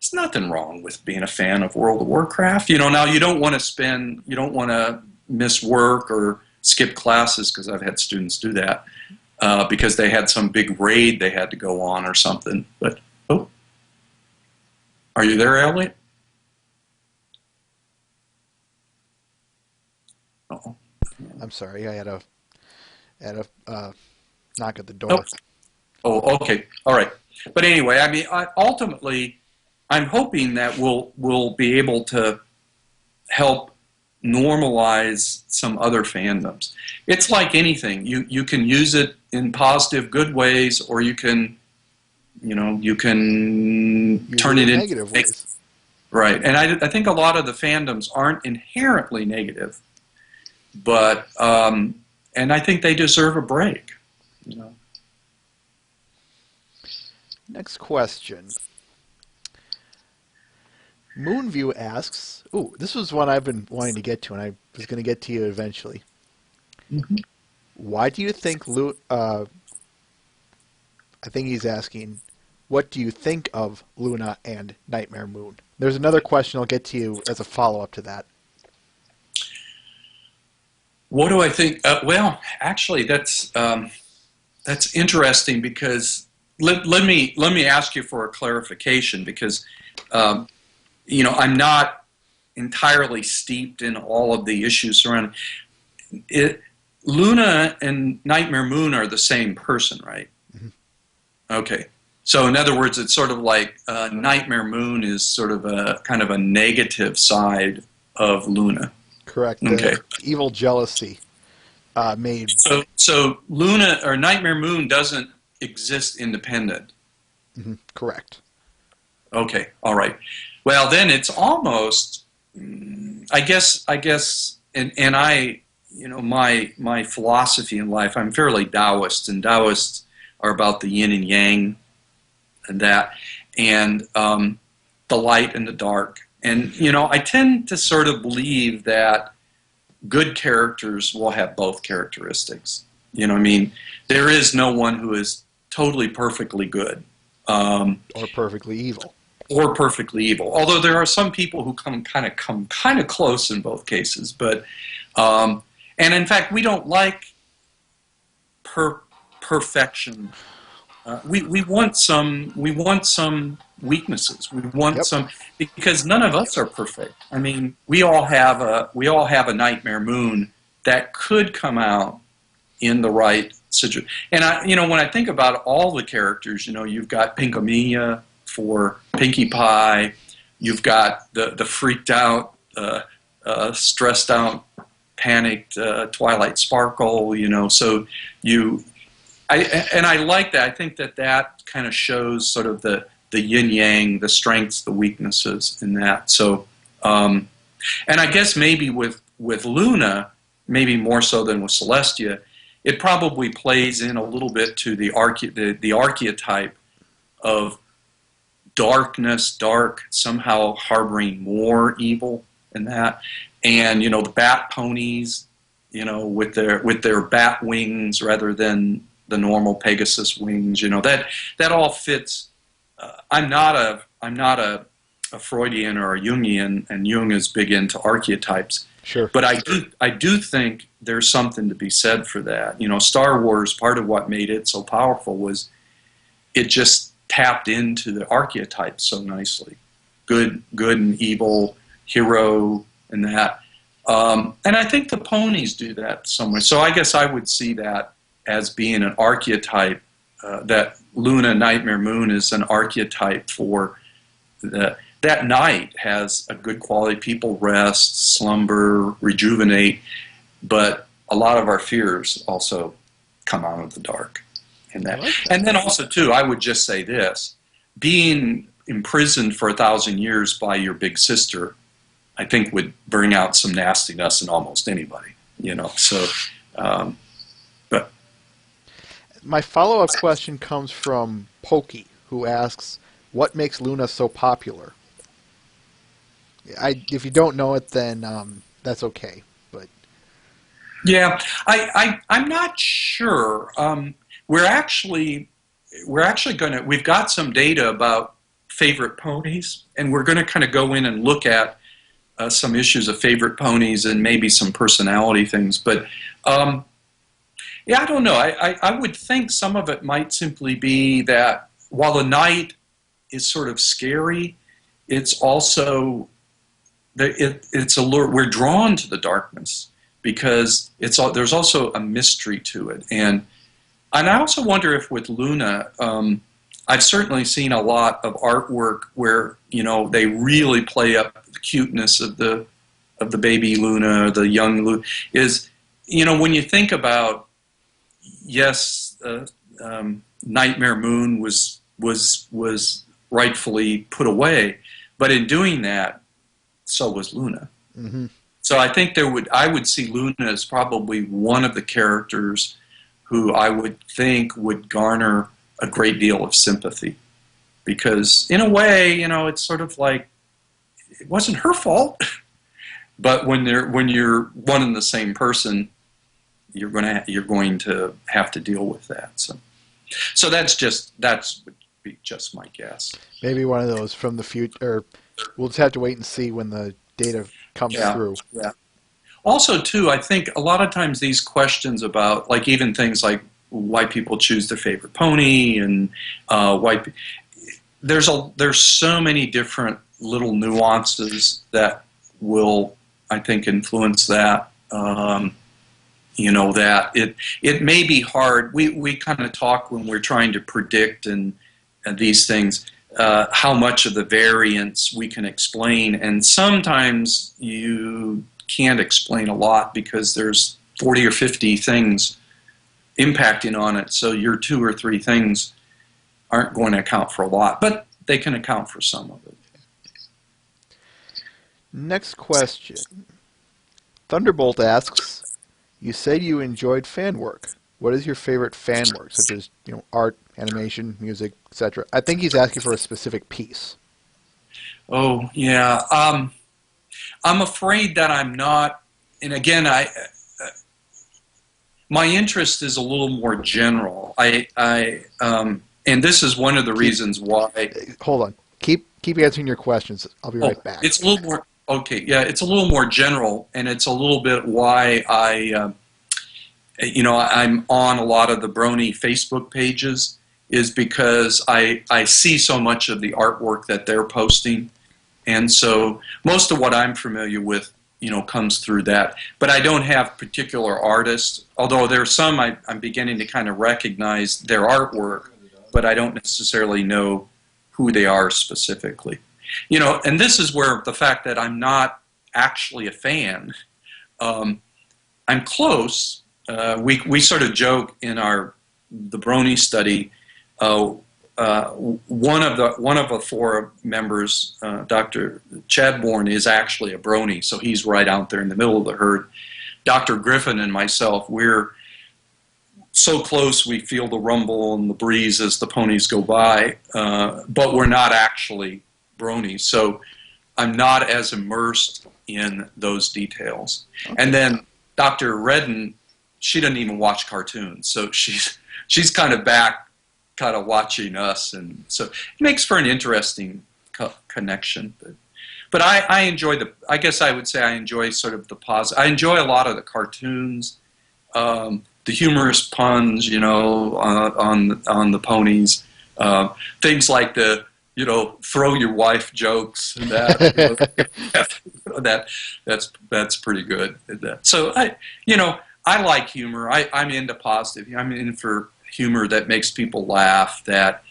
S2: there's nothing wrong with being a fan of World of Warcraft. Now you don't want to miss work or skip classes, because I've had students do that because they had some big raid they had to go on or something. But oh, are you there, Elliot? Uh-oh.
S1: I'm sorry, I had a knock at the
S2: Oh,
S1: door.
S2: oh, okay, all right. But anyway, I mean, ultimately, I'm hoping that we'll be able to help normalize some other fandoms. It's like anything. You can use it in positive, good ways, or you can
S1: Use
S2: turn
S1: it
S2: it
S1: in
S2: into
S1: negative ways.
S2: right. And I think a lot of the fandoms aren't inherently negative, but and I think they deserve a break. You know.
S1: Next question. Moonview asks, ooh, this was one I've been wanting to get to, and I was going to get to you eventually.
S2: Mm-hmm.
S1: Why do you think I think he's asking, what do you think of Luna and Nightmare Moon? There's another question I'll get to you as a follow-up to that.
S2: What do I think? Well, actually, that's interesting because let me ask you for a clarification because um, I'm not entirely steeped in all of the issues surrounding it. Luna and Nightmare Moon are the same person, right?
S1: Mm-hmm.
S2: Okay. So in other words, it's sort of like Nightmare Moon is sort of a kind of a negative side of Luna.
S1: Correct.
S2: Okay.
S1: The evil jealousy made.
S2: So Luna or Nightmare Moon doesn't exist independent.
S1: Mm-hmm. Correct.
S2: Okay. All right. Well, then it's almost. I guess. And I. My philosophy in life. I'm fairly Taoist, and Taoists are about the yin and yang, and that, and the light and the dark. And I tend to sort of believe that good characters will have both characteristics. I mean, there is no one who is totally perfectly good.
S1: Or perfectly evil.
S2: Or perfectly evil. Although there are some people who come kind of close in both cases. But and in fact, we don't like perfection. We want some weaknesses. We want
S1: Yep.
S2: some, because none of us are perfect. I mean, we all have a Nightmare Moon that could come out in the right situation. And when I think about all the characters, you've got Pinkamilla for Pinkie Pie, you've got the freaked out, stressed out, panicked Twilight Sparkle. So I like that. I think that kind of shows sort of the yin yang, the strengths, the weaknesses in that. So, and I guess maybe with Luna, maybe more so than with Celestia, it probably plays in a little bit to the archetype of darkness, dark, somehow harboring more evil in that, and the bat ponies, with their bat wings rather than the normal Pegasus wings, that all fits. I'm not a Freudian or a Jungian, and Jung is big into archetypes.
S1: Sure.
S2: But I do think there's something to be said for that. Star Wars, part of what made it so powerful was it just tapped into the archetypes so nicely. Good and evil, hero, and that. And I think the ponies do that somewhere. So I guess I would see that as being an archetype, that Luna Nightmare Moon is an archetype for that night has a good quality. People rest, slumber, rejuvenate, but a lot of our fears also come out of the dark. And that. And then also, too, I would just say this. Being imprisoned for 1,000 years by your big sister, I think would bring out some nastiness in almost anybody, So, but
S1: my follow-up question comes from Pokey, who asks, What makes Luna so popular? If you don't know it, then that's okay. But
S2: Yeah, I'm not sure. We're actually going to, we've got some data about favorite ponies, and we're going to kind of go in and look at some issues of favorite ponies and maybe some personality things. But yeah, I don't know. I would think some of it might simply be that while the night is sort of scary, it's also it's allure. We're drawn to the darkness because there's also a mystery to it, and I also wonder if with Luna, I've certainly seen a lot of artwork where they really play up the cuteness of the baby Luna, the young Luna. Is when you think about, yes, Nightmare Moon was rightfully put away, but in doing that, so was Luna.
S1: mm-hmm.
S2: So I think I would see Luna as probably one of the characters who I would think would garner a great deal of sympathy, because in a way, it's sort of like it wasn't her fault, but when you're one and the same person, you're going to have to deal with that. So that would be just my guess.
S1: Maybe one of those from the future. We'll just have to wait and see when the data comes through.
S2: Yeah. Also, too, I think a lot of times these questions about, like, even things like why people choose their favorite pony and there's so many different little nuances that will, I think, influence that. That it may be hard. We kind of talk when we're trying to predict and these things. How much of the variance we can explain, and sometimes you can't explain a lot because there's 40 or 50 things impacting on it, so your 2 or 3 things aren't going to account for a lot, but they can account for some of it.
S1: Next question. Thunderbolt asks, you said you enjoyed fan work. What is your favorite fan work, such as art, animation, music, etc.? I think he's asking for a specific piece.
S2: Oh, yeah. I'm afraid that I'm not, and again, my interest is a little more general. And this is one of the reasons why.
S1: Hold on. Keep answering your questions. I'll be right back.
S2: It's a little more, okay, yeah, it's a little more general, and it's a little bit why I'm on a lot of the Brony Facebook pages, is because I see so much of the artwork that they're posting. And so most of what I'm familiar with, comes through that. But I don't have particular artists, although there's some I'm beginning to kind of recognize their artwork, but I don't necessarily know who they are specifically. And this is where the fact that I'm not actually a fan, I'm close. We sort of joke in the Brony Study. One of the 4 members, Dr. Chadbourne, is actually a Brony, so he's right out there in the middle of the herd. Dr. Griffin and myself, we're so close we feel the rumble and the breeze as the ponies go by, but we're not actually Bronies, so I'm not as immersed in those details. Okay. And then Dr. Redden, she doesn't even watch cartoons, so she's kind of back, kind of watching us, and so it makes for an interesting connection. But I enjoy I guess I would say I enjoy sort of the positive. I enjoy a lot of the cartoons, the humorous puns, on the ponies, things like the throw your wife jokes and that. That's pretty good. So I like humor. I'm into positive. I'm in for humor that makes people laugh, that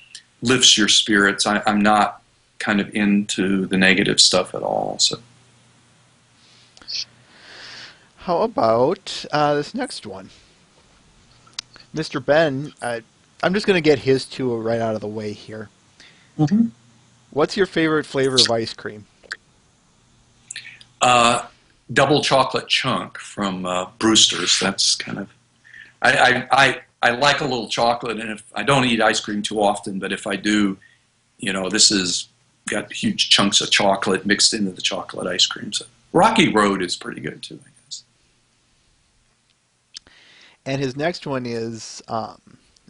S2: lifts your spirits. I'm not kind of into the negative stuff at all. So,
S1: how about this next one, Mr. Ben? I'm just going to get his 2 right out of the way here.
S2: Mm-hmm.
S1: What's your favorite flavor of ice cream?
S2: Double chocolate chunk from Brewster's. That's kind of I like a little chocolate, and if I don't eat ice cream too often, but if I do, this is got huge chunks of chocolate mixed into the chocolate ice cream. So Rocky Road is pretty good too, I guess.
S1: And his next one is,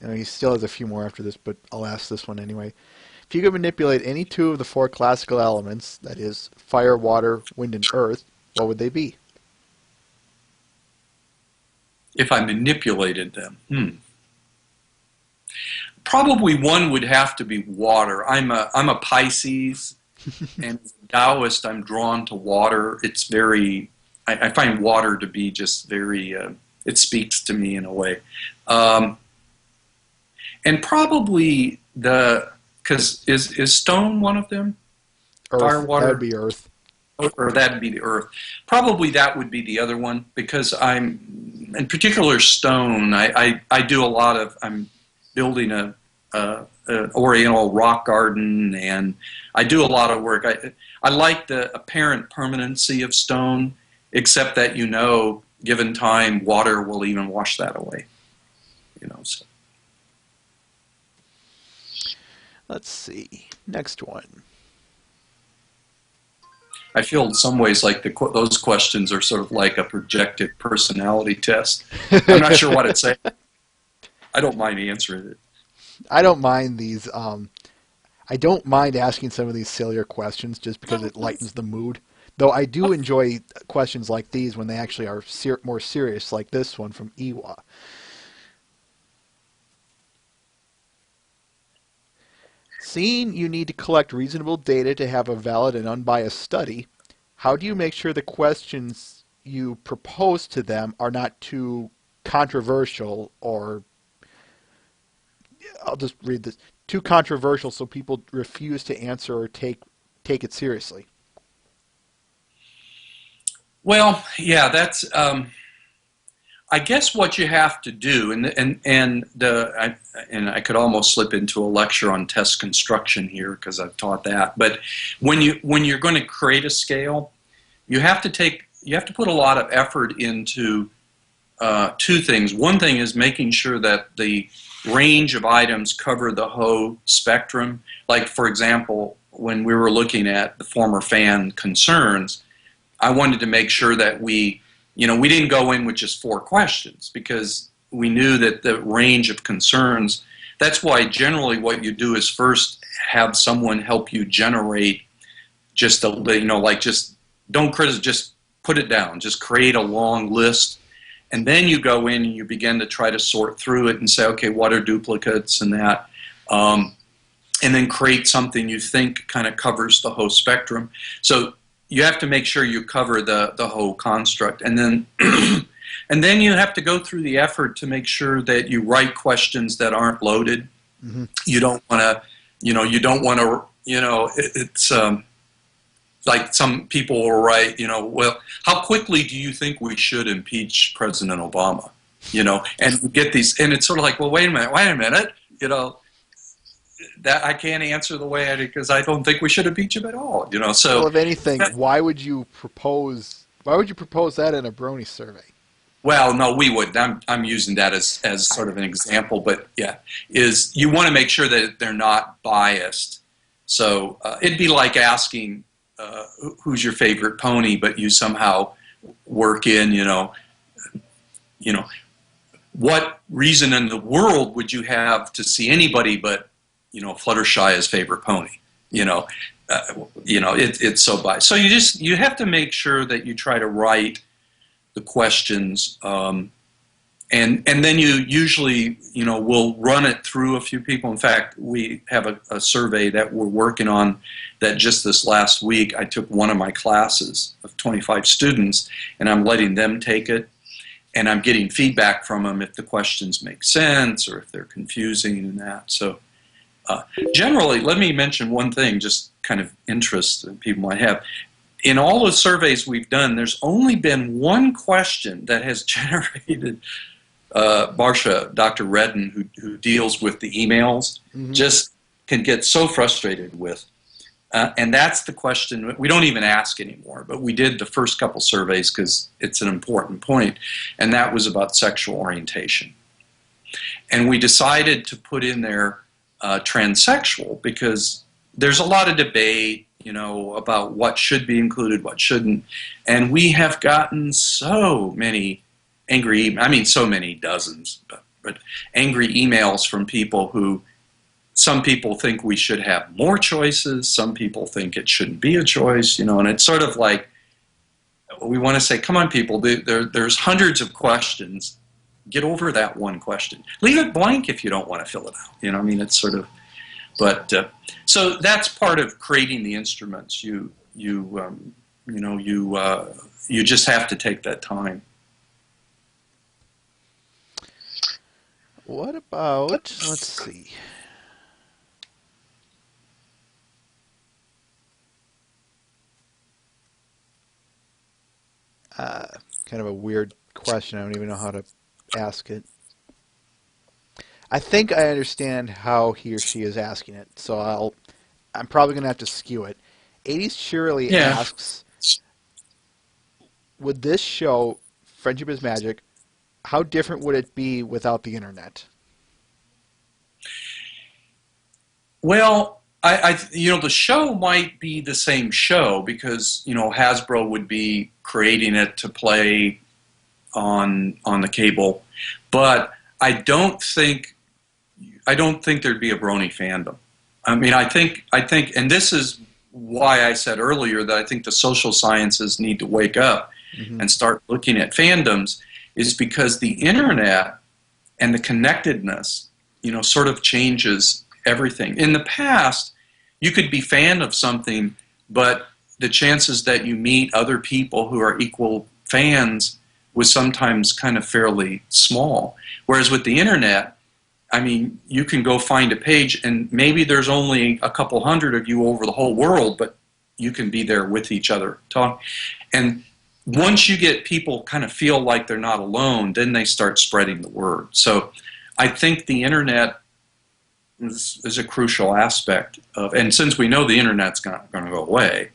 S1: he still has a few more after this, but I'll ask this one anyway. If you could manipulate any two of the four classical elements, that is, fire, water, wind, and earth, what would they be?
S2: If I manipulated them, probably one would have to be water. I'm a Pisces, and as a Taoist, I'm drawn to water. It's very, I find water to be just very, it speaks to me in a way. And probably because is stone one of them?
S1: Earth.
S2: Fire, water?
S1: That would be earth.
S2: Or that'd be the earth. Probably that would be the other one, because I'm, in particular, stone. I do a lot of, I'm building a Oriental rock garden, and I do a lot of work. I like the apparent permanency of stone, except that, given time, water will even wash that away. So.
S1: Let's see. Next one.
S2: I feel in some ways like those questions are sort of like a projected personality test. I'm not sure what it's saying. I don't mind answering it.
S1: I don't mind these. I don't mind asking some of these sillier questions just because it lightens the mood. Though I do enjoy questions like these when they actually are more serious, like this one from Iwa. Seeing you need to collect reasonable data to have a valid and unbiased study, how do you make sure the questions you propose to them are not too controversial or, I'll just read this, too controversial so people refuse to answer or take it seriously?
S2: Well, yeah, that's I guess what you have to do, and I could almost slip into a lecture on test construction here because I've taught that. But when you're going to create a scale, you have to put a lot of effort into two things. One thing is making sure that the range of items cover the whole spectrum. Like, for example, when we were looking at the former fan concerns, I wanted to make sure that we didn't go in with just 4 questions, because we knew that the range of concerns, that's why generally what you do is first have someone help you generate just just don't criticize, just put it down, just create a long list. And then you go in and you begin to try to sort through it and say, okay, what are duplicates and that? And then create something you think kind of covers the whole spectrum. So you have to make sure you cover the whole construct, and then and then you have to go through the effort to make sure that you write questions that aren't loaded. Mm-hmm. You don't want to, it's like some people will write, well, how quickly do you think we should impeach President Obama? And you get these, and it's sort of like, well, wait a minute, that I can't answer the way I did because I don't think we should impeach him at all. So,
S1: well, if anything, why would you propose that in a Brony survey?
S2: Well, no, we would. I'm using that as sort of an example, but yeah, is you want to make sure that they're not biased. So it'd be like asking who's your favorite pony, but you somehow work in, what reason in the world would you have to see anybody but Fluttershy's favorite pony? It's so biased. So you have to make sure that you try to write the questions, and then you usually will run it through a few people. In fact, we have a survey that we're working on that just this last week. I took one of my classes of 25 students, and I'm letting them take it, and I'm getting feedback from them if the questions make sense or if they're confusing and that. So generally, let me mention one thing, just kind of interest that people might have. In all the surveys we've done, there's only been one question that has generated Barsha, Dr. Redden, who deals with the emails, mm-hmm. just can get so frustrated with. And that's the question we don't even ask anymore, but we did the first couple surveys because it's an important point, and that was about sexual orientation. And we decided to put in there transsexual because there's a lot of debate, about what should be included, what shouldn't, and we have gotten so many so many dozens, but angry emails from people who, some people think we should have more choices, some people think it shouldn't be a choice, and it's sort of like, we want to say, come on, people, there's hundreds of questions. Get over that one question. Leave it blank if you don't want to fill it out. It's sort of, but so that's part of creating the instruments. You just have to take that time.
S1: What about, let's see. Kind of a weird question. I don't even know how to ask it. I think I understand how he or she is asking it, so I'm probably going to have to skew it. 80s Shirley asks, would this show, Friendship is Magic, how different would it be without the internet?
S2: Well, the show might be the same show because, Hasbro would be creating it to play on the cable, but I don't think there'd be a Brony fandom. I think, and this is why I said earlier that I think the social sciences need to wake up and start looking at fandoms, is because the internet and the connectedness, sort of changes everything. In the past, you could be fan of something, but the chances that you meet other people who are equal fans was sometimes kind of fairly small. Whereas with the internet, you can go find a page and maybe there's only a couple hundred of you over the whole world, but you can be there with each other, talk. And once you get people kind of feel like they're not alone, then they start spreading the word. So I think the internet is a crucial aspect of, and since we know the internet's not going to go away,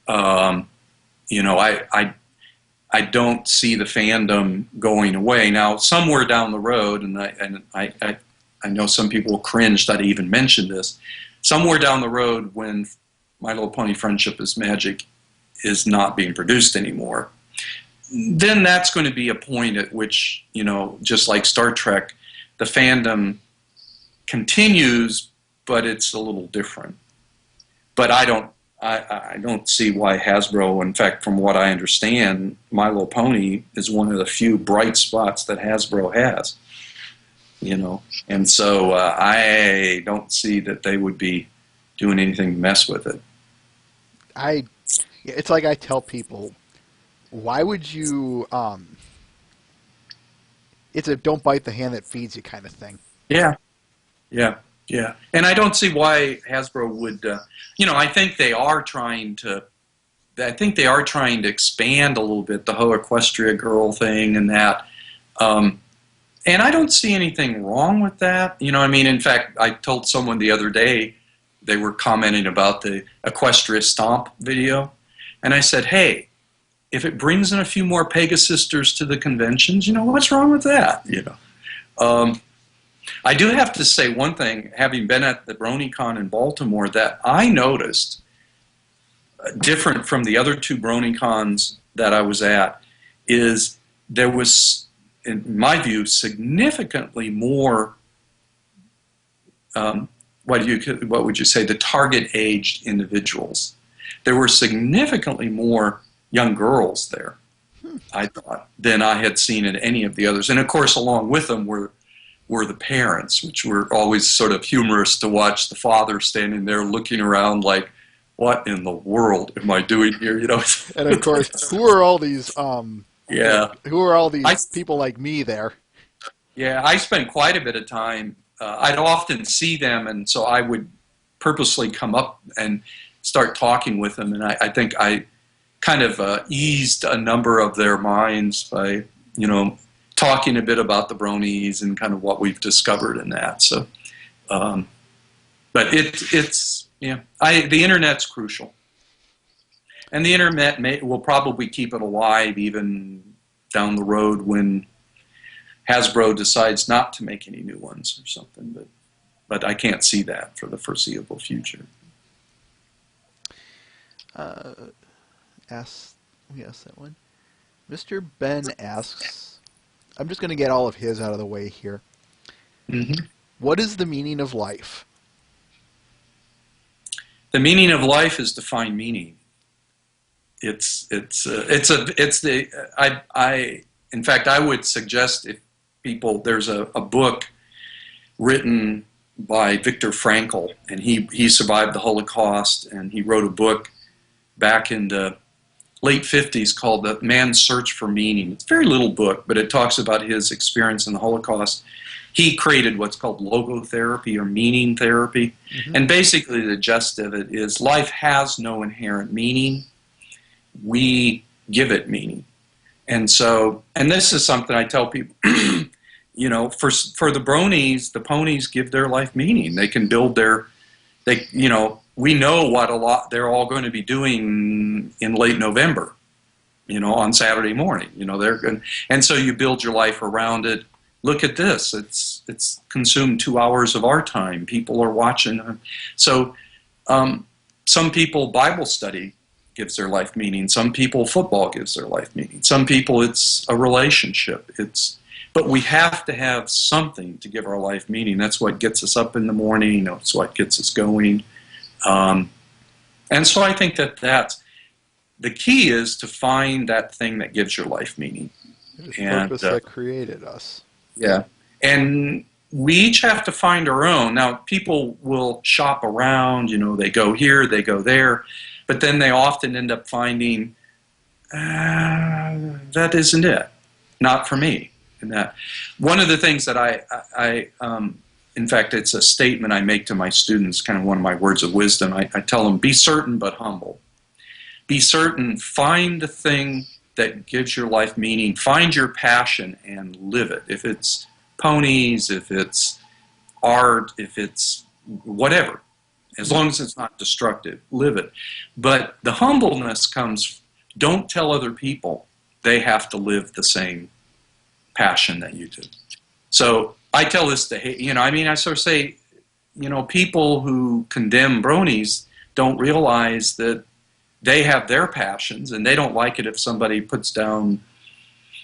S2: I don't see the fandom going away. Now, somewhere down the road, and I know some people will cringe that I even mentioned this, somewhere down the road when My Little Pony Friendship is Magic is not being produced anymore, then that's going to be a point at which, just like Star Trek, the fandom continues, but it's a little different. But I don't see why Hasbro, in fact, from what I understand, My Little Pony is one of the few bright spots that Hasbro has. And so I don't see that they would be doing anything to mess with it.
S1: It's like I tell people, why would you, it's a don't bite the hand that feeds you kind of thing.
S2: Yeah. And I don't see why Hasbro would, I think they are trying to expand a little bit the whole Equestria Girl thing and that. And I don't see anything wrong with that. In fact, I told someone the other day, they were commenting about the Equestria Stomp video. And I said, hey, if it brings in a few more Pegasisters to the conventions, what's wrong with that? I do have to say one thing, having been at the BronyCon in Baltimore, that I noticed, different from the other two BronyCons that I was at, is there was, in my view, significantly more, what would you say, the target-aged individuals. There were significantly more young girls there, I thought, than I had seen in any of the others. And of course, along with them were the parents, which were always sort of humorous to watch the father standing there looking around like, what in the world am I doing here?
S1: And of course, who are all these people like me there?
S2: Yeah, I spent quite a bit of time. I'd often see them, and so I would purposely come up and start talking with them, and I think I kind of eased a number of their minds by, talking a bit about the Bronies and kind of what we've discovered in that. So, but the internet's crucial, and the internet will probably keep it alive even down the road when Hasbro decides not to make any new ones or something. But I can't see that for the foreseeable future.
S1: Uh, asks, we asked that one. Mr. Ben asks, I'm just going to get all of his out of the way here.
S2: Mm-hmm.
S1: What is the meaning of life?
S2: The meaning of life is to find meaning. In fact, I would suggest if people, there's a book written by Viktor Frankl, and he survived the Holocaust, and he wrote a book back in the late 50s called The Man's Search for Meaning. It's a very little book, but it talks about his experience in the Holocaust. He created what's called logotherapy or meaning therapy. Mm-hmm. And basically the gist of it is life has no inherent meaning. We give it meaning. And so, and this is something I tell people, you know, for the bronies, the ponies give their life meaning. They can build you know, we know what they're all going to be doing in late November, you know, on Saturday morning. You know, and so you build your life around it. Look at this. It's consumed 2 hours of our time. People are watching. So some people, Bible study gives their life meaning. Some people, football gives their life meaning. Some people, it's a relationship. But we have to have something to give our life meaning. That's what gets us up in the morning. That's what gets us going. And so I think that's the key, is to find that thing that gives your life meaning.
S1: It is purpose that created us.
S2: Yeah. And we each have to find our own. Now, people will shop around, you know, they go here, they go there, but then they often end up finding, that isn't it. Not for me. And that one of the things that I in fact, it's a statement I make to my students, kind of one of my words of wisdom. I tell them, be certain but humble. Be certain, find the thing that gives your life meaning, find your passion and live it. If it's ponies, if it's art, if it's whatever, as long as it's not destructive, live it. But the humbleness comes, don't tell other people they have to live the same passion that you do. So I tell this to, you know, I mean, I sort of say, you know, people who condemn bronies don't realize that they have their passions, and they don't like it if somebody puts down,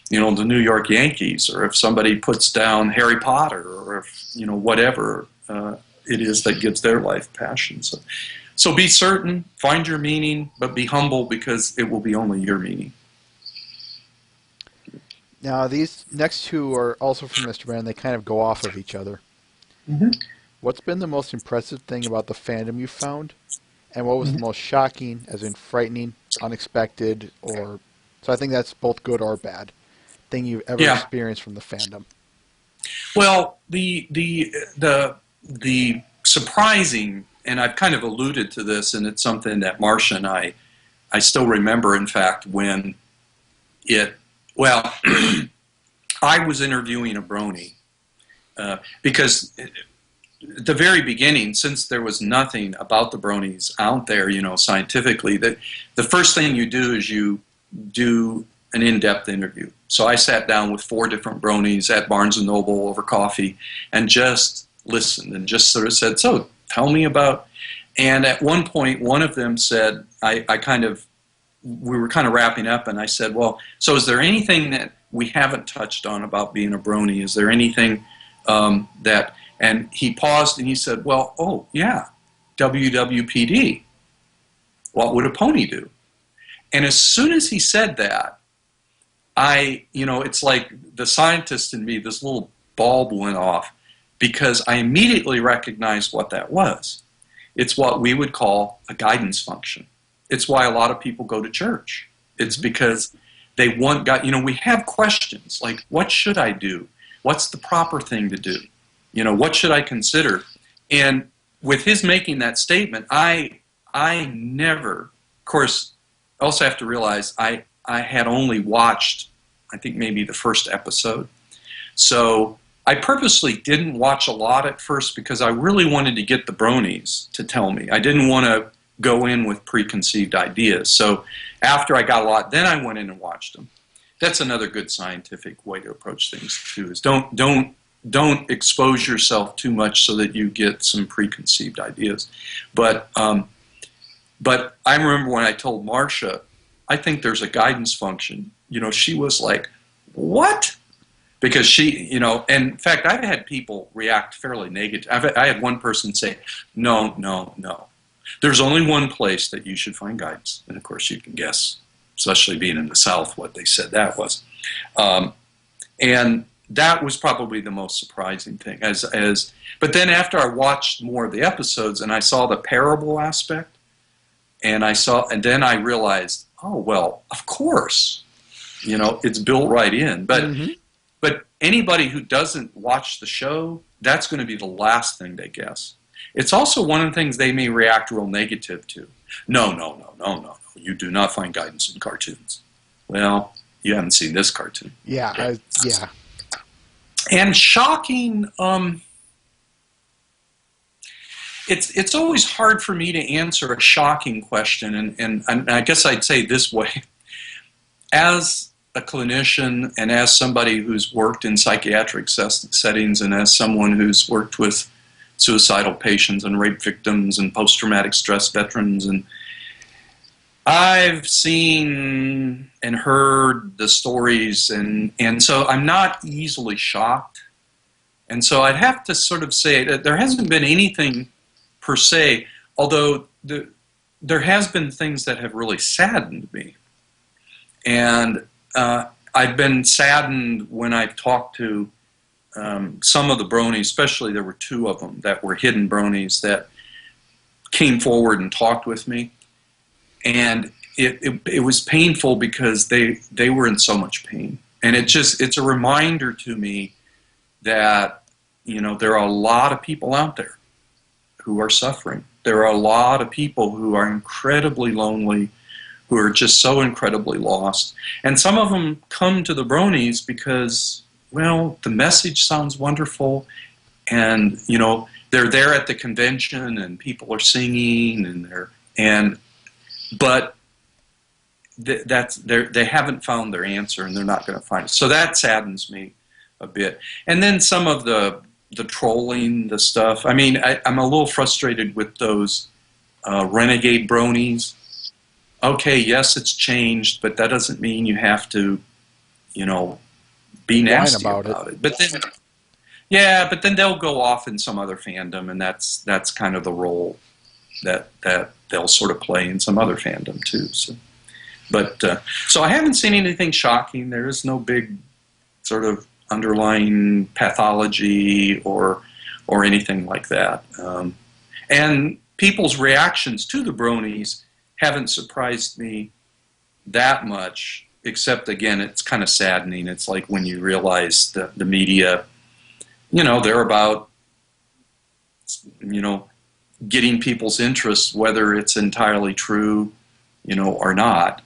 S2: you know, the New York Yankees, or if somebody puts down Harry Potter, or if, you know, whatever it is that gives their life passion. So be certain, find your meaning, but be humble, because it will be only your meaning.
S1: Now, these next two are also from Mr. Ben. They kind of go off of each other.
S2: Mm-hmm.
S1: What's been the most impressive thing about the fandom you found? And what was the most shocking, as in frightening, unexpected, or... So I think that's both good or bad, thing you've ever experienced from the fandom.
S2: Well, the surprising, and I've kind of alluded to this, and it's something that Marcia and I still remember, in fact, when I was interviewing a brony, because at the very beginning, since there was nothing about the bronies out there, you know, scientifically, that the first thing you do is you do an in-depth interview. So I sat down with 4 different bronies at Barnes & Noble over coffee and just listened and just sort of said, so tell me about... And at one point, one of them said, we were kind of wrapping up, and I said, well, so is there anything that we haven't touched on about being a brony? Is there anything that... And he paused and he said, well, oh, yeah, WWPD. What would a pony do? And as soon as he said that, it's like the scientist in me, this little bulb went off, because I immediately recognized what that was. It's what we would call a guidance function. It's why a lot of people go to church. It's because they want God. You know, we have questions like, what should I do? What's the proper thing to do? You know, what should I consider? And with his making that statement, I never, of course, I also have to realize I had only watched, I think, maybe the first episode. So I purposely didn't watch a lot at first, because I really wanted to get the bronies to tell me. I didn't want to go in with preconceived ideas. So after I got a lot, then I went in and watched them. That's another good scientific way to approach things too, is don't expose yourself too much so that you get some preconceived ideas. But But I remember when I told Marcia, I think there's a guidance function. She was like, "What?" Because and in fact, I've had people react fairly negative. I had one person say, "No, no, no. There's only one place that you should find guidance." And of course, you can guess, especially being in the South, what they said that was. And that was probably the most surprising thing. But then after I watched more of the episodes and I saw the parable aspect, and then I realized, oh well, of course, it's built right in. But anybody who doesn't watch the show, that's going to be the last thing they guess. It's also one of the things they may react real negative to. No, no, no, no, no. You do not find guidance in cartoons. Well, you haven't seen this cartoon.
S1: Yeah, yeah.
S2: And shocking, it's always hard for me to answer a shocking question, and I guess I'd say it this way. As a clinician and as somebody who's worked in psychiatric settings and as someone who's worked with suicidal patients and rape victims and post-traumatic stress veterans, and I've seen and heard the stories, and so I'm not easily shocked. And so I'd have to sort of say that there hasn't been anything per se, although there has been things that have really saddened me. And I've been saddened when I've talked to some of the bronies, especially there were two of them that were hidden bronies that came forward and talked with me. And it was painful because they were in so much pain. And it's a reminder to me that, there are a lot of people out there who are suffering. There are a lot of people who are incredibly lonely, who are just so incredibly lost. And some of them come to the bronies because, well, the message sounds wonderful, and, they're there at the convention and people are singing but they haven't found their answer, and they're not going to find it. So that saddens me a bit. And then some of the trolling, the stuff. I mean, I'm a little frustrated with those renegade bronies. Okay, yes, it's changed, but that doesn't mean you have to, be nasty about it. But then, but then they'll go off in some other fandom, and that's kind of the role that they'll sort of play in some other fandom too. So I haven't seen anything shocking. There is no big sort of underlying pathology or anything like that. And people's reactions to the bronies haven't surprised me that much, except, again, it's kind of saddening. It's like when you realize that the media, they're about, getting people's interest, whether it's entirely true, or not,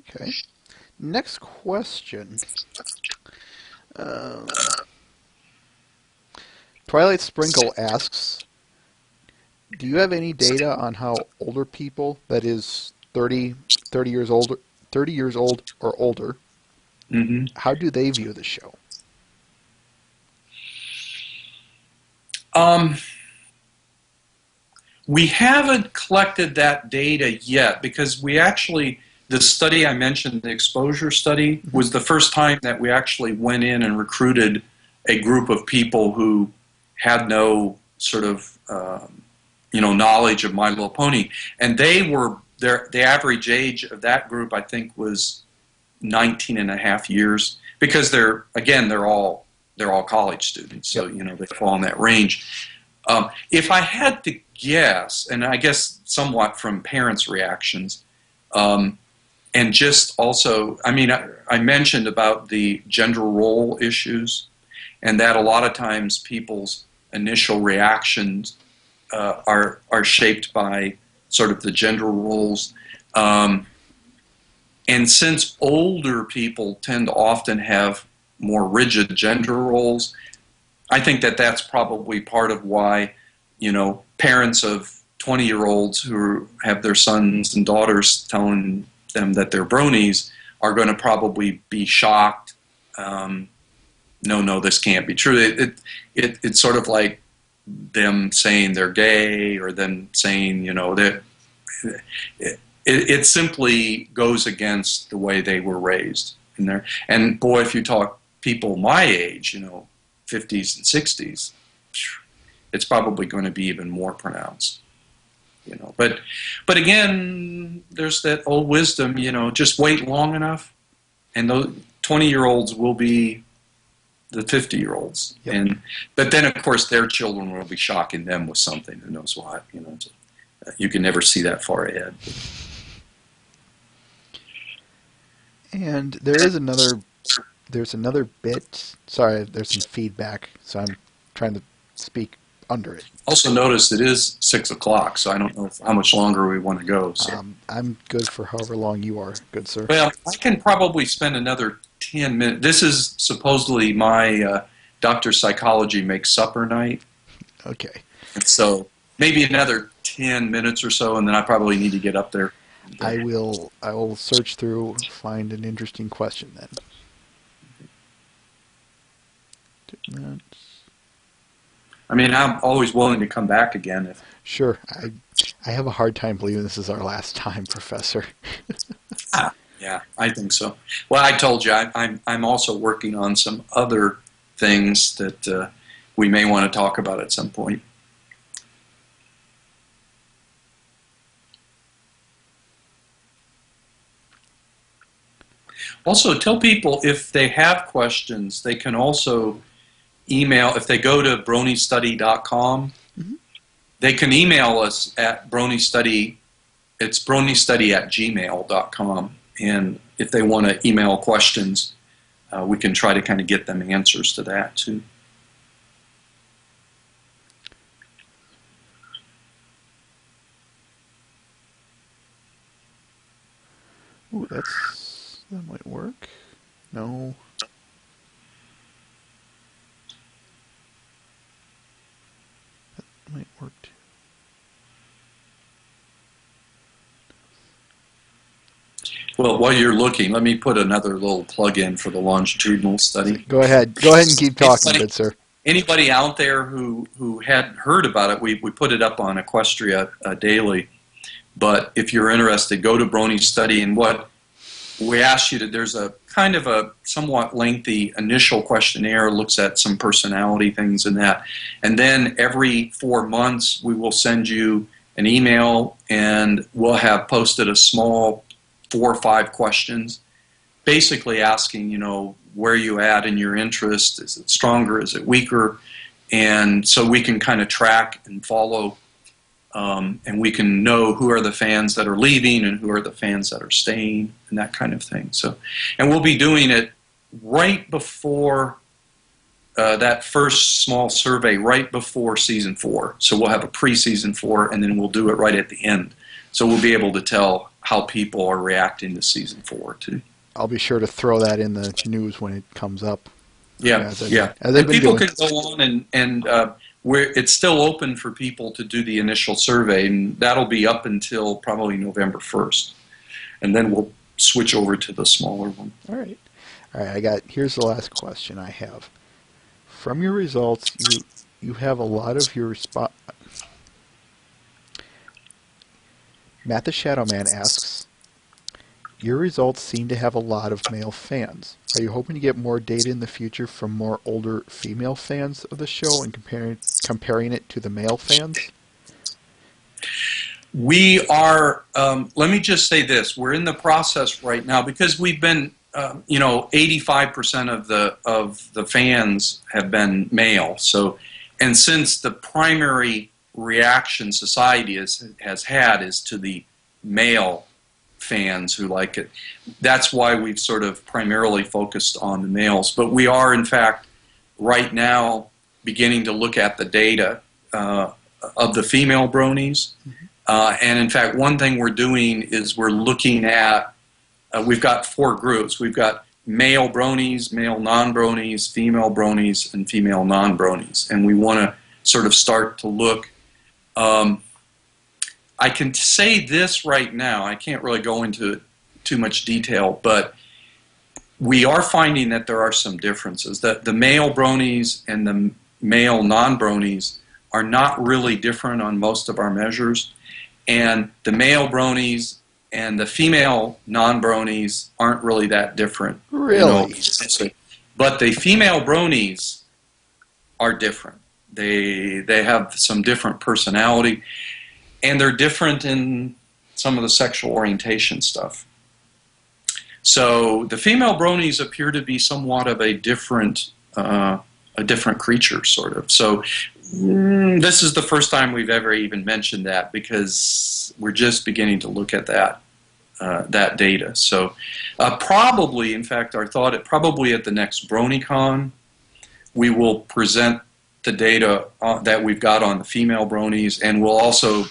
S1: Okay. Next question. Twilight Sprinkle asks, do you have any data on how older people, that is 30 years old or older, how do they view the show?
S2: We haven't collected that data yet because the study I mentioned, the exposure study, was the first time that we actually went in and recruited a group of people who had no sort of knowledge of My Little Pony, and the average age of that group, I think, was 19 and a half years, because they're all college students, so they fall in that range. If I had to guess, and I guess somewhat from parents' reactions, and just also, I mentioned about the gender role issues, and that a lot of times people's initial reactions are shaped by sort of the gender roles. And since older people tend to often have more rigid gender roles, I think that's probably part of why, parents of 20-year-olds who have their sons and daughters telling them that they're bronies are going to probably be shocked. No, this can't be true. It's sort of like, them saying they're gay or them saying, that it simply goes against the way they were raised in there. And boy, if you talk people my age, 50s and 60s, it's probably going to be even more pronounced. But again, there's that old wisdom, just wait long enough, and those 20-year-olds will be the 50-year-olds.
S1: Yep.
S2: But then, of course, their children will be shocking them with something. Who knows what? You can never see that far ahead.
S1: And there's another bit. Sorry, there's some feedback, so I'm trying to speak under it.
S2: Also notice it is 6 o'clock, so I don't know how much longer we want to go. So.
S1: I'm good for however long you are, good sir.
S2: Well, I can probably spend another 10 minutes. This is supposedly my Dr. Psychology makes supper night.
S1: Okay.
S2: And so maybe another 10 minutes or so, and then I probably need to get up there.
S1: I will search through, find an interesting question then. 2 minutes.
S2: I mean, I'm always willing to come back again.
S1: Sure. I have a hard time believing this is our last time, Professor.
S2: Yeah, I think so. Well, I told you, I'm also working on some other things that we may want to talk about at some point. Also, tell people if they have questions, they can also email. If they go to bronystudy.com, they can email us at Brony Study. It's bronystudy@gmail.com. And if they want to email questions, we can try to kind of get them answers to that too.
S1: Ooh, that might work. No. That might work too.
S2: Well, while you're looking, let me put another little plug in for the longitudinal study.
S1: Go ahead and keep talking, good sir.
S2: Anybody out there who hadn't heard about it, we put it up on Equestria daily. But if you're interested, go to Brony Study, and what we ask you to, there's a kind of a somewhat lengthy initial questionnaire, looks at some personality things and that. And then every 4 months, we will send you an email, and we'll have posted a small 4 or 5 questions, basically asking, where you at in your interest? Is it stronger? Is it weaker? And so we can kind of track and follow, and we can know who are the fans that are leaving and who are the fans that are staying and that kind of thing. So, and we'll be doing it right before that first small survey, right before season 4. So we'll have a pre-season 4, and then we'll do it right at the end. So we'll be able to tell how people are reacting to season 4 too.
S1: I'll be sure to throw that in the news when it comes up.
S2: Yeah, and people can go on and it's still open for people to do the initial survey, and that'll be up until probably November 1st. And then we'll switch over to the smaller one.
S1: All right. Here's the last question I have. From your results, you have a lot of your Matt the Shadow Man asks, your results seem to have a lot of male fans. Are you hoping to get more data in the future from more older female fans of the show and comparing it to the male fans?
S2: We are, let me just say this, we're in the process right now because we've been, 85% of the fans have been male. So, and since the primary reaction society has had is to the male fans who like it, that's why we've sort of primarily focused on the males. But we are, in fact, right now beginning to look at the data of the female bronies. And in fact, one thing we're doing is we're looking at, we've got 4 groups. We've got male bronies, male non-bronies, female bronies, and female non-bronies. And we want to sort of start to look. I can say this right now. I can't really go into too much detail, but we are finding that there are some differences. That the male bronies and the male non-bronies are not really different on most of our measures, and the male bronies and the female non-bronies aren't really that different.
S1: Really?
S2: But the female bronies are different. They have some different personality, and they're different in some of the sexual orientation stuff. So the female bronies appear to be somewhat of a different creature, sort of. So this is the first time we've ever even mentioned that, because we're just beginning to look at that data. So probably, in fact, our thought probably at the next BronyCon, we will present the data that we've got on the female bronies, and we'll also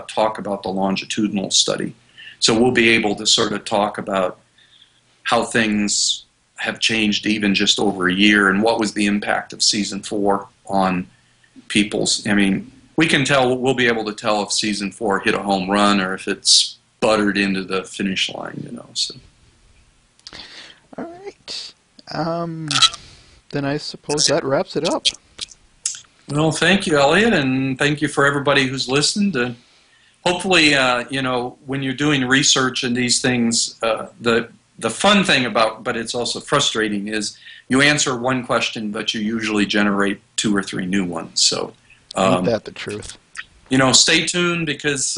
S2: talk about the longitudinal study. So we'll be able to sort of talk about how things have changed even just over a year, and what was the impact of season 4 on people's. I mean, we'll be able to tell if season 4 hit a home run or if it's buttered into the finish line, you know. So.
S1: All right. Then I suppose that wraps it up.
S2: Well, thank you, Elliot, and thank you for everybody who's listened. Hopefully, when you're doing research and these things, the fun thing about, but it's also frustrating, is you answer one question, but you usually generate 2 or 3 new ones. So,
S1: ain't that the truth?
S2: Stay tuned, because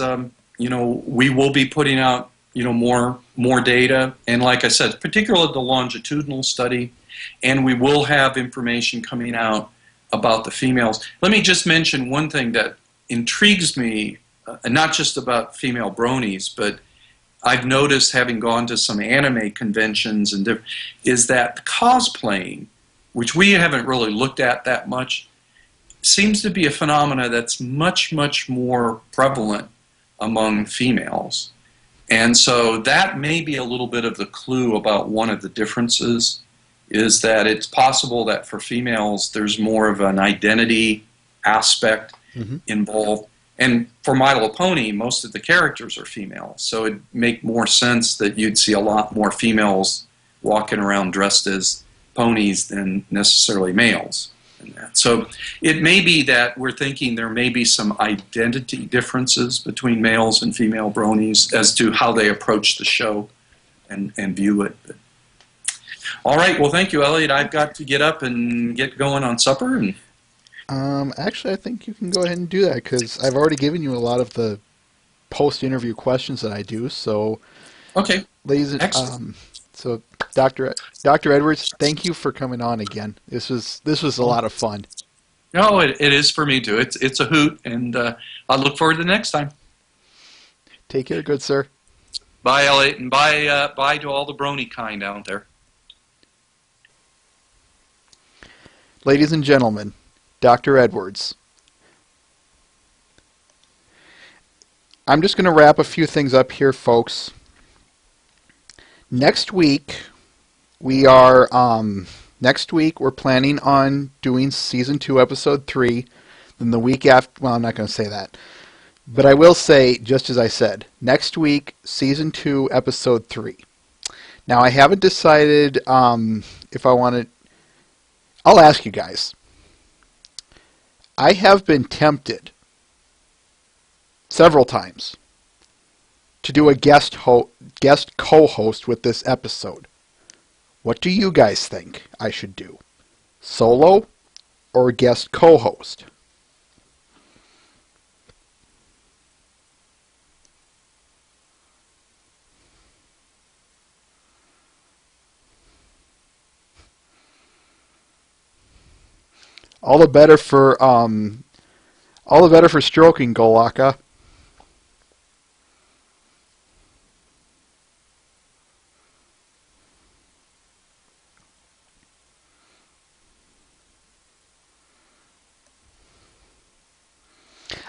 S2: we will be putting out more data, and like I said, particularly the longitudinal study, and we will have information coming out about the females. Let me just mention one thing that intrigues me, not just about female bronies, but I've noticed, having gone to some anime conventions, is that cosplaying, which we haven't really looked at that much, seems to be a phenomena that's much, much more prevalent among females. And so that may be a little bit of the clue about one of the differences, is that it's possible that for females there's more of an identity aspect involved. And for My Little Pony, most of the characters are female, so it'd make more sense that you'd see a lot more females walking around dressed as ponies than necessarily males in that. So it may be that we're thinking there may be some identity differences between males and female bronies as to how they approach the show and view it. But, all right, well, thank you, Elliot. I've got to get up and get going on supper. And
S1: actually, I think you can go ahead and do that, because I've already given you a lot of the post-interview questions that I do. So,
S2: okay,
S1: ladies and so Dr. Edwards, thank you for coming on again. This was a lot of fun.
S2: No, it is for me too. It's a hoot, and I look forward to the next time.
S1: Take care, good sir.
S2: Bye, Elliot, and bye to all the brony kind out there.
S1: Ladies and gentlemen, Dr. Edwards. I'm just going to wrap a few things up here, folks. Next week, we're planning on doing Season 2, Episode 3. Then the week after, well, I'm not going to say that. But I will say, just as I said, next week, Season 2, Episode 3. Now, I haven't decided if I want to. I'll ask you guys. I have been tempted several times to do a guest co-host with this episode. What do you guys think I should do? Solo or guest co-host? All the better for stroking, Golaka.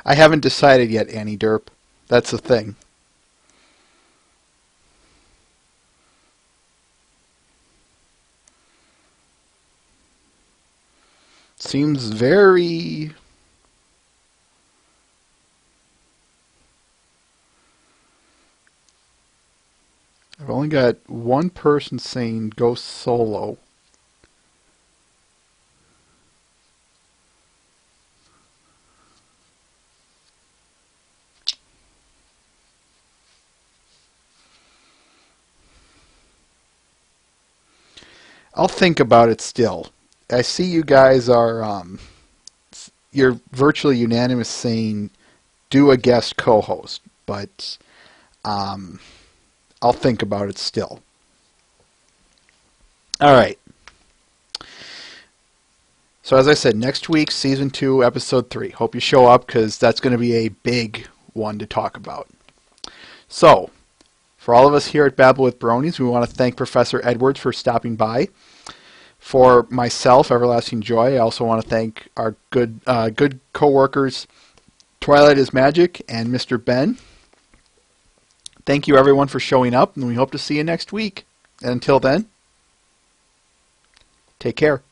S1: I haven't decided yet, Annie Derp. That's the thing. Seems very... I've only got one person saying go solo. I'll think about it still. I see you guys are you're virtually unanimous saying do a guest co-host, but um, I'll think about it still. All right. So as I said, next week, season 2, episode 3. Hope you show up because that's going to be a big one to talk about. So, for all of us here at Babble with Bronies, we want to thank Professor Edwards for stopping by. For myself, Everlasting Joy, I also want to thank our good co-workers, Twilight is Magic and Mr. Ben. Thank you everyone for showing up, and we hope to see you next week. And until then, take care.